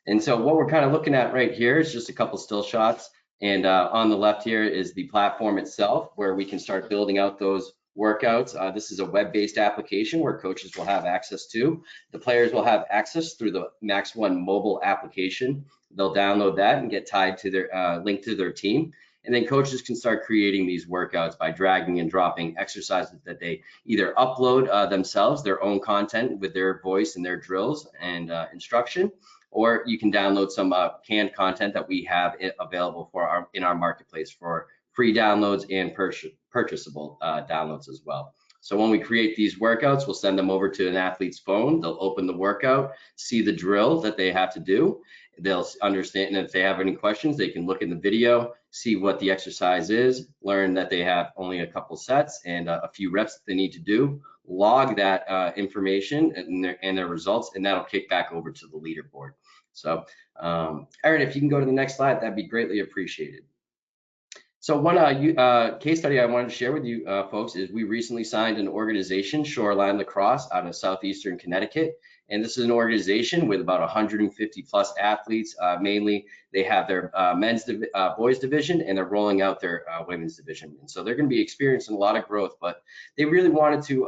And so what we're kind of looking at right here is just a couple still shots. And on the left here is the platform itself, where we can start building out those workouts. This is a web-based application where coaches will have access to. The players will have access through the Max One mobile application. They'll download that and get tied to their link to their team. And then coaches can start creating these workouts by dragging and dropping exercises that they either upload themselves, their own content with their voice and their drills and instruction, or you can download some canned content that we have available in our marketplace for free downloads and purchasable downloads as well. So when we create these workouts, we'll send them over to an athlete's phone. They'll open the workout, see the drill that they have to do. They'll understand, and if they have any questions, they can look in the video, see what the exercise is, learn that they have only a couple sets and a few reps that they need to do, log that information and their results, and that'll kick back over to the leaderboard. So Aaron, if you can go to the next slide, that'd be greatly appreciated. So one case study I wanted to share with you folks is we recently signed an organization, Shoreline Lacrosse, out of southeastern Connecticut. And this is an organization with about 150 plus athletes. Mainly, they have their boys division, and they're rolling out their women's division. And so they're going to be experiencing a lot of growth, but they really wanted to,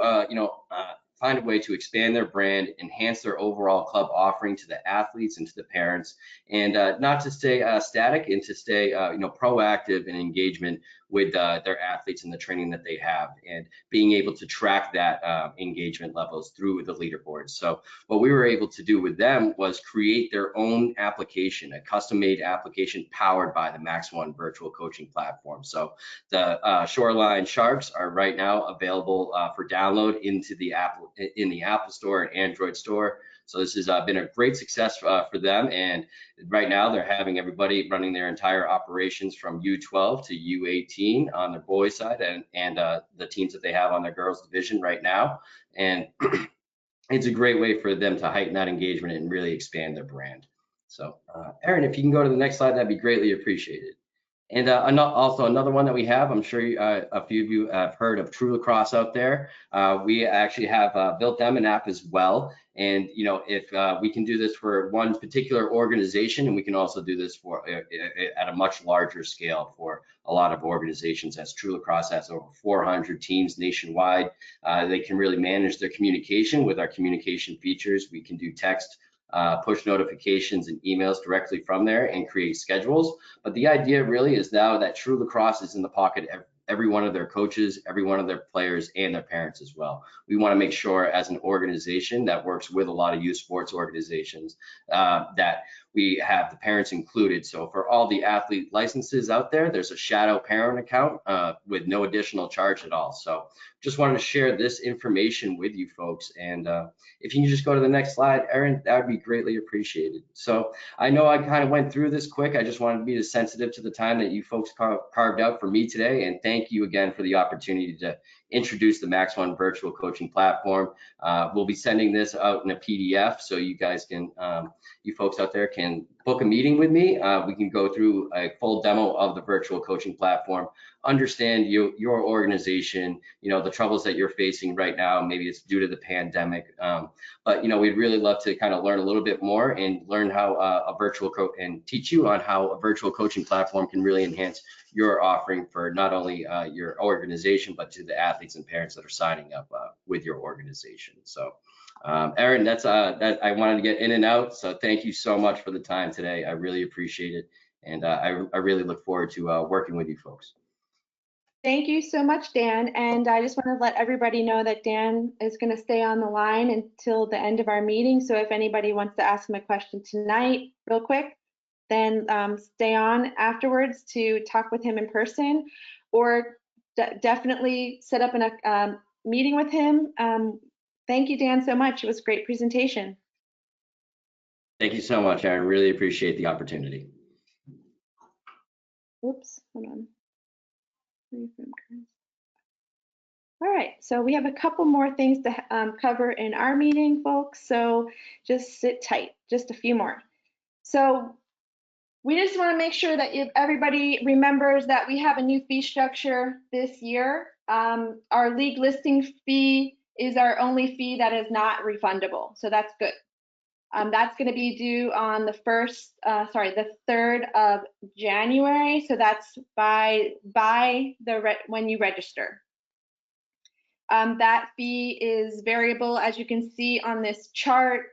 find a way to expand their brand, enhance their overall club offering to the athletes and to the parents, and not to stay static, and to stay proactive in engagement with their athletes and the training that they have, and being able to track that engagement levels through the leaderboards. So what we were able to do with them was create their own application, a custom-made application powered by the Max One virtual coaching platform. So the Shoreline Sharks are right now available for download in the Apple Store and Android Store. So this has been a great success for them, and right now they're having everybody running their entire operations from U12 to U18 on their boys side, and the teams that they have on their girls division right now. And it's a great way for them to heighten that engagement and really expand their brand. So Erin, if you can go to the next slide, that'd be greatly appreciated. And also another one that we have, I'm sure a few of you have heard of True Lacrosse out there. We actually have built them an app as well. And if we can do this for one particular organization, and we can also do this for at a much larger scale for a lot of organizations, as True Lacrosse has over 400 teams nationwide. They can really manage their communication with our communication features. We can do text, push notifications and emails directly from there, and create schedules. But the idea really is now that True Lacrosse is in the pocket of every one of their coaches, every one of their players, and their parents as well. We want to make sure, as an organization that works with a lot of youth sports organizations, that we have the parents included. So for all the athlete licenses out there, there's a shadow parent account with no additional charge at all. So just wanted to share this information with you folks. And if you can just go to the next slide, Erin, that would be greatly appreciated. So I know I kind of went through this quick. I just wanted to be as sensitive to the time that you folks carved out for me today. And thank you again for the opportunity to introduce the Max One virtual coaching platform. We'll be sending this out in a PDF, so you guys can, you folks out there can book a meeting with me. We can go through a full demo of the virtual coaching platform, understand your organization, the troubles that you're facing right now. Maybe it's due to the pandemic, but we'd really love to kind of learn a little bit more and learn how a virtual coach, and teach you on how a virtual coaching platform can really enhance your offering for not only your organization, but to the athletes and parents that are signing up with your organization. So Erin, that's that I wanted to get in and out. So thank you so much for the time today. I really appreciate it. And I really look forward to working with you folks. Thank you so much, Dan. And I just want to let everybody know that Dan is going to stay on the line until the end of our meeting. So if anybody wants to ask him a question tonight real quick, then stay on afterwards to talk with him in person, or definitely set up a meeting with him. Thank you, Dan, so much. It was a great presentation. Thank you so much, Erin. Really appreciate the opportunity. Oops, hold on. All right, so we have a couple more things to cover in our meeting, folks. So just sit tight, just a few more. So we just want to make sure that everybody remembers that we have a new fee structure this year. Our league listing fee is our only fee that is not refundable, so that's good. That's going to be due on the 3rd of January. So that's when you register. That fee is variable, as you can see on this chart.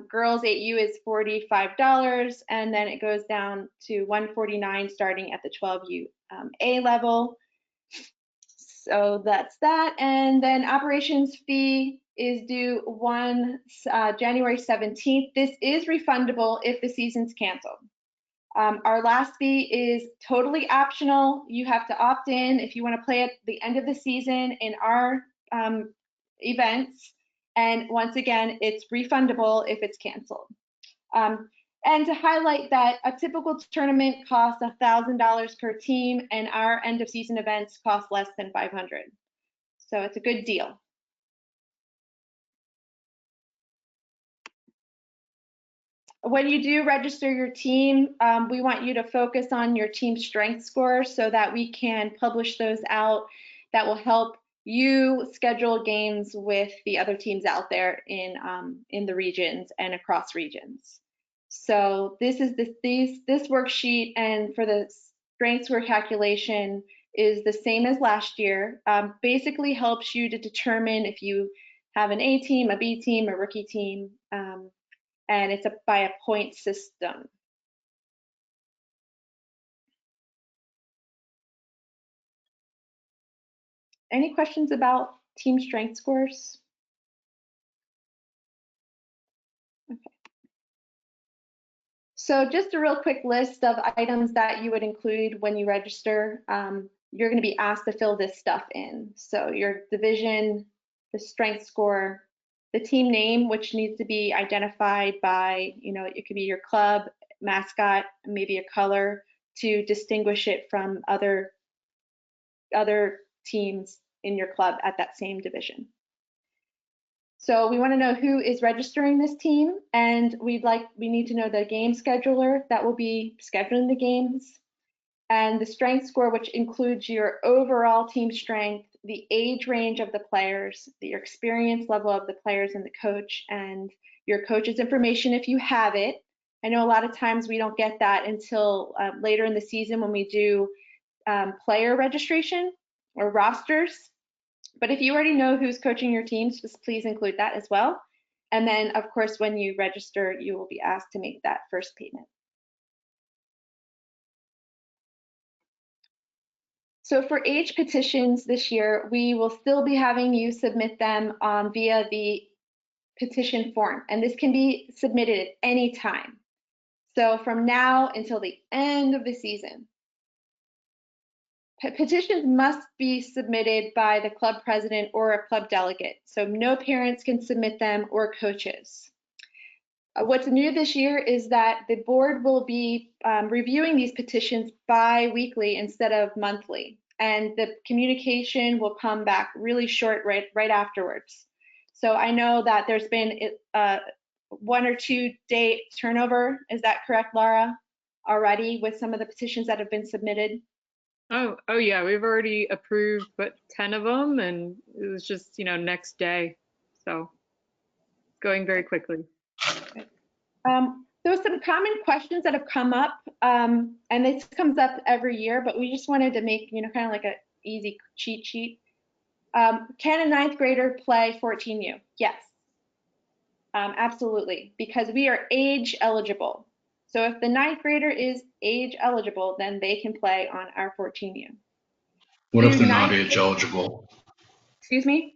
Girls 8U is $45, and then it goes down to $149 starting at the 12U A level. So that's that. And then operations fee is due January 17th. This is refundable if the season's canceled. Our last fee is totally optional. You have to opt in if you want to play at the end of the season in our events. And once again, it's refundable if it's canceled. And to highlight that, a typical tournament costs $1,000 per team, and our end of season events cost less than $500. So it's a good deal. when you do register your team, we want you to focus on your team strength scores so that we can publish those out. That will help you schedule games with the other teams out there in the regions and across regions. So this is this worksheet, and for the strength score calculation is the same as last year. Basically helps you to determine if you have an A team, a B team, a rookie team, and it's by a point system. Any questions about team strength scores? Okay. So just a real quick list of items that you would include when you register. You're going to be asked to fill this stuff in. So your division, the strength score, the team name, which needs to be identified by, it could be your club, mascot, maybe a color to distinguish it from other teams in your club at that same division. So we want to know who is registering this team, and we need to know the game scheduler that will be scheduling the games, and the strength score, which includes your overall team strength, the age range of the players, your experience level of the players and the coach, and your coach's information if you have it. I know a lot of times we don't get that until later in the season when we do player registration or rosters. But if you already know who's coaching your teams, just please include that as well. And then, of course, when you register, you will be asked to make that first payment. So for age petitions this year, we will still be having you submit them via the petition form. And this can be submitted at any time. So from now until the end of the season. Petitions must be submitted by the club president or a club delegate. So no parents can submit them or coaches. What's new this year is that the board will be reviewing these petitions bi-weekly instead of monthly. And the communication will come back really short right afterwards. So I know that there's been 1 or 2 day turnover. Is that correct, Laura, already with some of the petitions that have been submitted? Oh yeah, we've already approved but 10 of them, and it was just, next day. So going very quickly. There was some common questions that have come up, and this comes up every year, but we just wanted to make, kind of like an easy cheat sheet. Can a 9th grader play 14U? Yes, absolutely, because we are age eligible. So if the 9th grader is age eligible, then they can play on our 14U. What if they're not age eligible? Excuse me?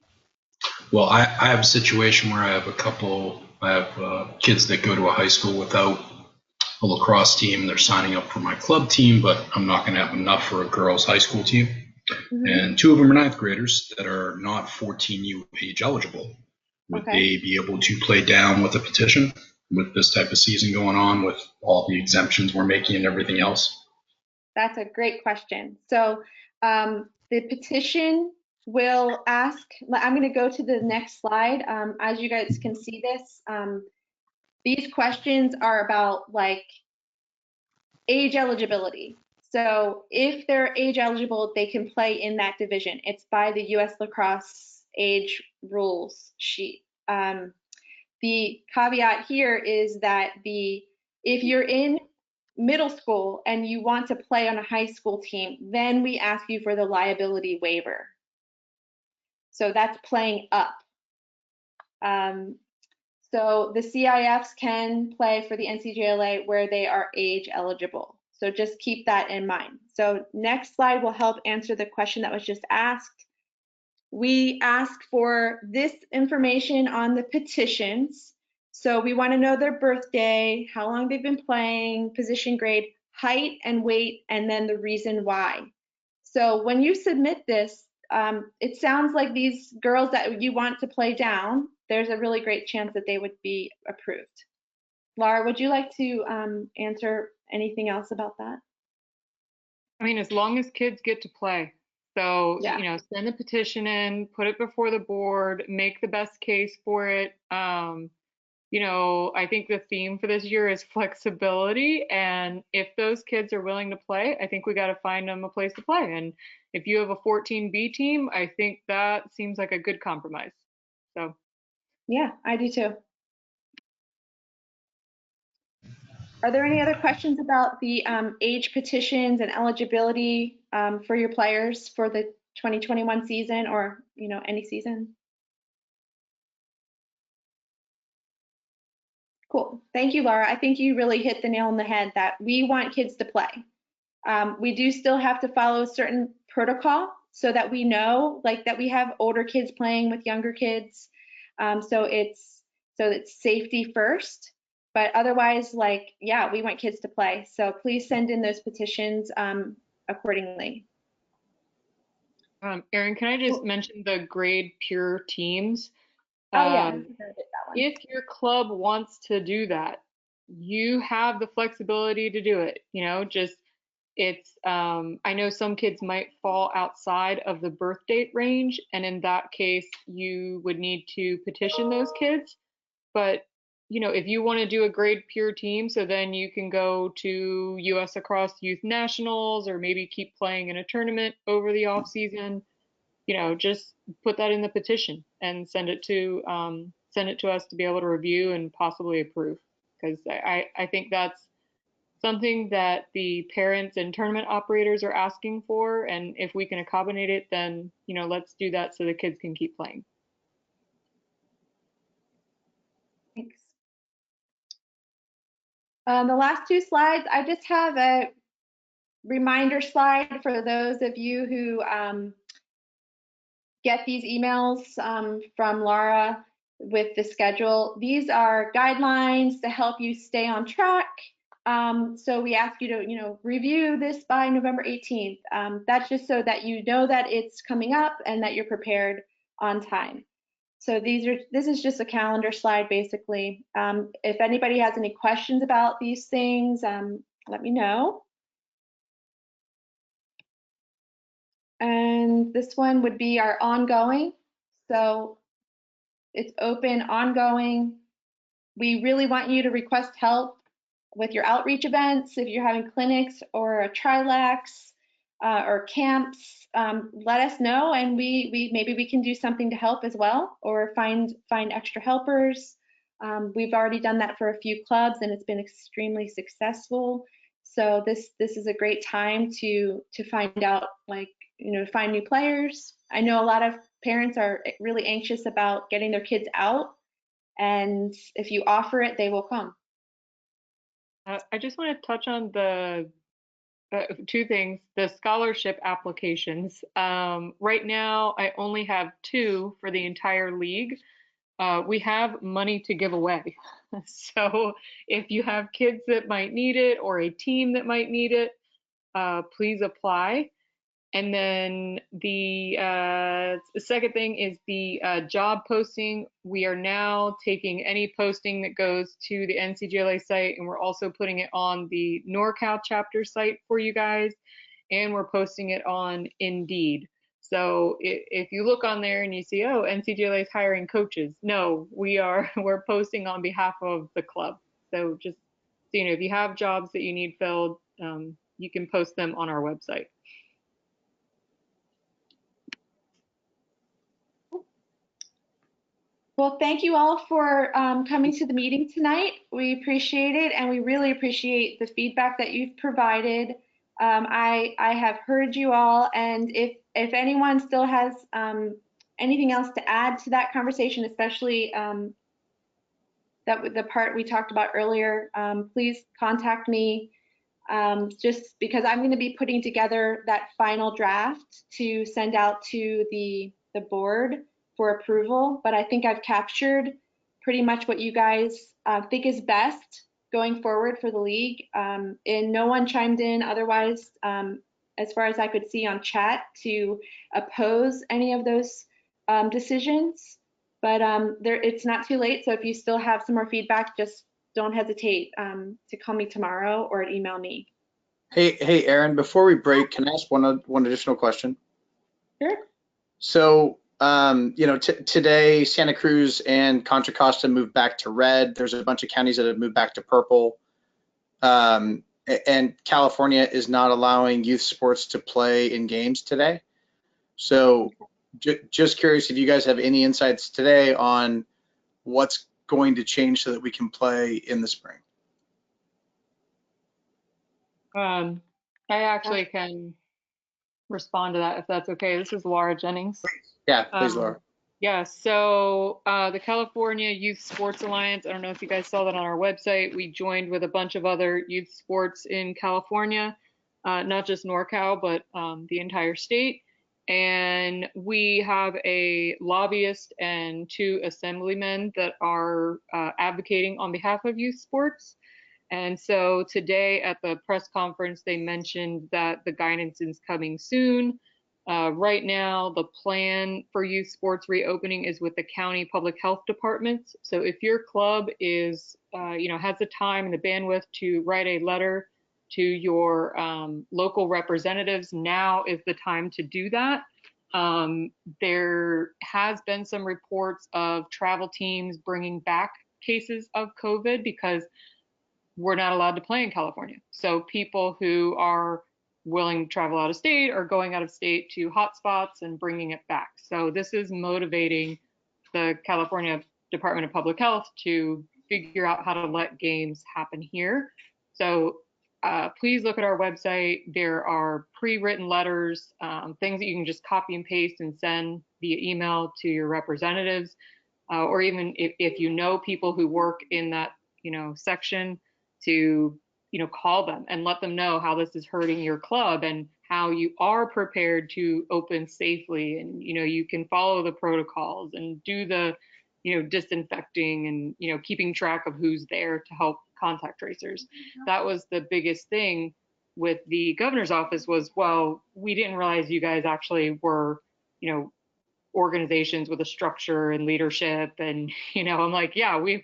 Well, I have a situation where I have kids that go to a high school without a lacrosse team. They're signing up for my club team, but I'm not going to have enough for a girls' high school team. Mm-hmm. And 2 of them are 9th graders that are not 14U age eligible. Would they be able to play down with a petition with this type of season going on, with all the exemptions we're making and everything else? That's a great question. So the petition will ask, I'm going to go to the next slide. As you guys can see this, these questions are about like age eligibility. So if they're age eligible, they can play in that division. It's by the US Lacrosse age rules sheet. The caveat here is that if you're in middle school and you want to play on a high school team, then we ask you for the liability waiver. So that's playing up. So the CIFs can play for the NCJLA where they are age eligible. So just keep that in mind. So next slide will help answer the question that was just asked. We ask for this information on the petitions. So we want to know their birthday, how long they've been playing, position grade, height and weight, and then the reason why. So when you submit this, it sounds like these girls that you want to play down, there's a really great chance that they would be approved. Laura, would you like to answer anything else about that? I mean, as long as kids get to play. So, send the petition in, put it before the board, make the best case for it. you know, I think the theme for this year is flexibility. And if those kids are willing to play, I think we got to find them a place to play. And if you have a 14B team, I think that seems like a good compromise. So, Yeah, I do too. Are there any other questions about the age petitions and eligibility for your players for the 2021 season, or, you know, any season? Cool. Thank you, Laura. I think you really hit the nail on the head that we want kids to play. We do still have to follow a certain protocol so that we know, like, that we have older kids playing with younger kids. So it's safety first. But otherwise, like, yeah, we want kids to play. So please send in those petitions accordingly. Erin, can I just mention the grade pure teams? Oh, yeah. I heard that one. If your club wants to do that, you have the flexibility to do it. You know, just it's, I know some kids might fall outside of the birth date range, and in that case, you would need to petition those kids. But you know, if you want to do a grade pure team, so then you can go to US Lacrosse Youth Nationals, or maybe keep playing in a tournament over the off season, you know, just put that in the petition and send it to us to be able to review and possibly approve. Because I think that's something that the parents and tournament operators are asking for, and if we can accommodate it, then, you know, let's do that so the kids can keep playing. Thanks. The last two slides, I just have a reminder slide for those of you who get these emails from Laura with the schedule. These are guidelines to help you stay on track. So we ask you to, you know, review this by November 18th. That's just so that you know that it's coming up and that you're prepared on time. So this is just a calendar slide, basically. If anybody has any questions about these things, let me know. And this one would be our ongoing. So it's open, ongoing. We really want you to request help with your outreach events. If you're having clinics or a trilax or camps, let us know, and maybe we can do something to help as well, or find extra helpers. We've already done that for a few clubs, and it's been extremely successful. So this is a great time to find out, like, you know, find new players. I know a lot of parents are really anxious about getting their kids out, and if you offer it, they will come. I just want to touch on the two things, the scholarship applications. Right now, I only have 2 for the entire league. We have money to give away. So if you have kids that might need it, or a team that might need it, please apply. And then the second thing is the job posting. We are now taking any posting that goes to the NCGLA site, and we're also putting it on the NorCal chapter site for you guys, and we're posting it on Indeed. So if you look on there and you see, oh, NCGLA is hiring coaches, no, we're posting on behalf of the club. So just so you know, if you have jobs that you need filled, you can post them on our website. Well, thank you all for coming to the meeting tonight. We appreciate it, and we really appreciate the feedback that you've provided. I have heard you all, and if anyone still has anything else to add to that conversation, especially the part we talked about earlier, please contact me, just because I'm going to be putting together that final draft to send out to the board for approval. But I think I've captured pretty much what you guys think is best going forward for the league. And no one chimed in otherwise, as far as I could see on chat, to oppose any of those decisions. But it's not too late. So if you still have some more feedback, just don't hesitate to call me tomorrow or email me. Hey, Erin, before we break, can I ask one additional question? Sure. So Today Santa Cruz and Contra Costa moved back to red. There's a bunch of counties that have moved back to purple. And California is not allowing youth sports to play in games today. So just curious if you guys have any insights today on what's going to change so that we can play in the spring. I actually can respond to that if that's okay. This is Laura Jennings. Yeah, please, Laura. Yeah, so the California Youth Sports Alliance, I don't know if you guys saw that on our website. We joined with a bunch of other youth sports in California, not just NorCal, but the entire state. And we have a lobbyist and 2 assemblymen that are advocating on behalf of youth sports. And so today at the press conference, they mentioned that the guidance is coming soon. Right now, the plan for youth sports reopening is with the county public health departments. So if your club is, has the time and the bandwidth to write a letter to your local representatives, now is the time to do that. There has been some reports of travel teams bringing back cases of COVID because we're not allowed to play in California. So people who are willing to travel out of state or going out of state to hotspots and bringing it back. So this is motivating the California Department of Public Health to figure out how to let games happen here. So please look at our website. There are pre-written letters, things that you can just copy and paste and send via email to your representatives, or even if you know people who work in that section, to call them and let them know how this is hurting your club and how you are prepared to open safely, and you can follow the protocols and do the disinfecting and keeping track of who's there to help contact tracers. That was the biggest thing with the governor's office was, well, we didn't realize you guys actually were organizations with a structure and leadership, and I'm like, yeah, we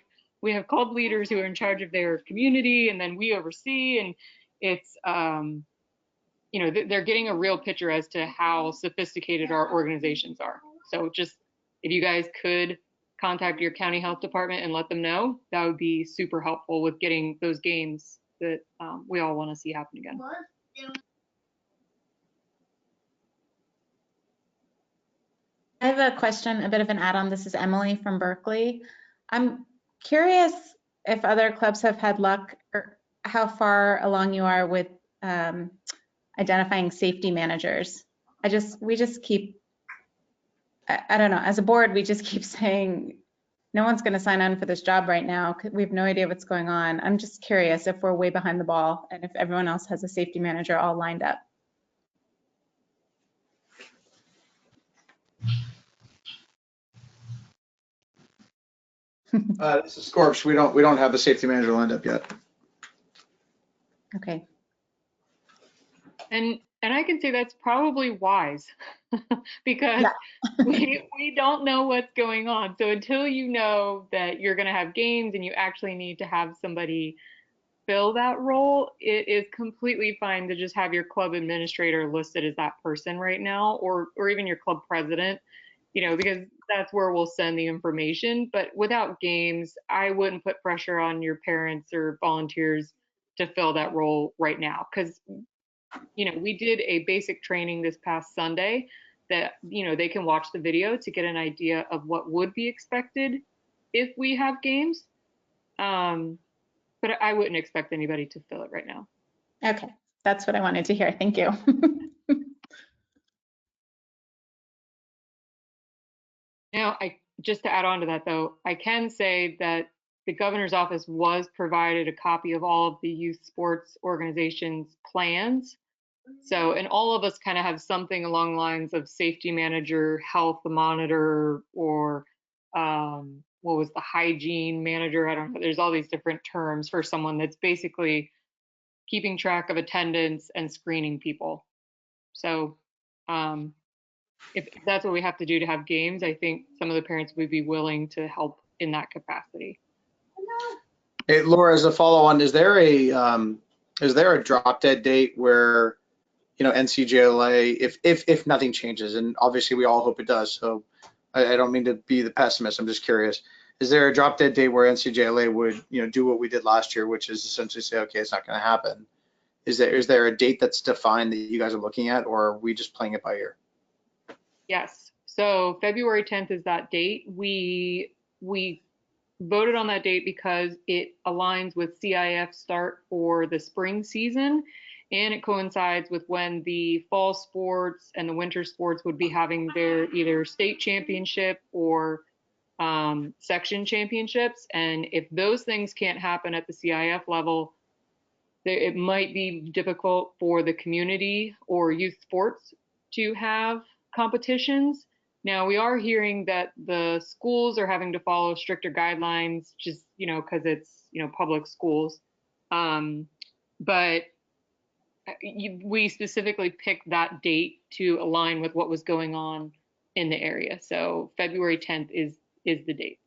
have club leaders who are in charge of their community, and then we oversee, and it's, they're getting a real picture as to how sophisticated our organizations are. So just, if you guys could contact your county health department and let them know, that would be super helpful with getting those games that we all want to see happen again. I have a question, a bit of an add-on. This is Emily from Berkeley. I'm curious if other clubs have had luck, or how far along you are with identifying safety managers. We just keep, I don't know, as a board, we just keep saying, no one's going to sign on for this job right now. We have no idea what's going on. I'm just curious if we're way behind the ball and if everyone else has a safety manager all lined up. This is Scorps. We don't have a safety manager lined up yet. Okay. And I can say that's probably wise because we don't know what's going on. So until you know that you're going to have games and you actually need to have somebody fill that role, it is completely fine to just have your club administrator listed as that person right now, or even your club president, because that's where we'll send the information. But without games, I wouldn't put pressure on your parents or volunteers to fill that role right now, because we did a basic training this past Sunday that they can watch the video to get an idea of what would be expected if we have games, but I wouldn't expect anybody to fill it right now. Okay, that's what I wanted to hear. Thank you. Now, just to add on to that, though, I can say that the governor's office was provided a copy of all of the youth sports organizations' plans. So, and all of us kind of have something along the lines of safety manager, health monitor, or what was the hygiene manager? I don't know. There's all these different terms for someone that's basically keeping track of attendance and screening people. So, if that's what we have to do to have games, I think some of the parents would be willing to help in that capacity. Hey, Laura, as a follow-on, is there a drop dead date where NCJLA, if nothing changes, and obviously we all hope it does, so I don't mean to be the pessimist. I'm just curious. Is there a drop dead date where NCJLA would, do what we did last year, which is essentially say, okay, it's not going to happen? Is there a date that's defined that you guys are looking at, or are we just playing it by ear? Yes. So February 10th is that date. We voted on that date because it aligns with CIF start for the spring season, and it coincides with when the fall sports and the winter sports would be having their either state championship or section championships. And if those things can't happen at the CIF level, it might be difficult for the community or youth sports to have competitions. Now, we are hearing that the schools are having to follow stricter guidelines just, because it's, public schools. But we specifically picked that date to align with what was going on in the area. So February 10th is the date.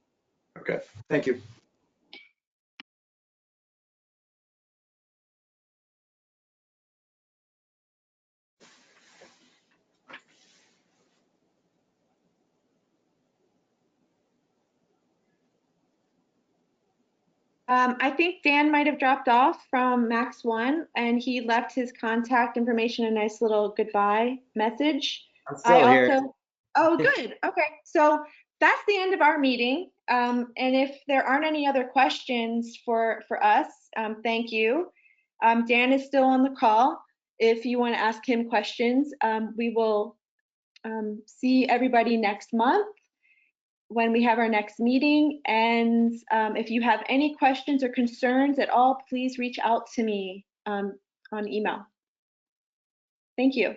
Okay, thank you. I think Dan might have dropped off from Max One, and he left his contact information, a nice little goodbye message. I'm still here. Oh, good. Okay, so that's the end of our meeting. And if there aren't any other questions for us, thank you. Dan is still on the call. If you want to ask him questions, we will see everybody next month when we have our next meeting. And if you have any questions or concerns at all, please reach out to me on email. Thank you.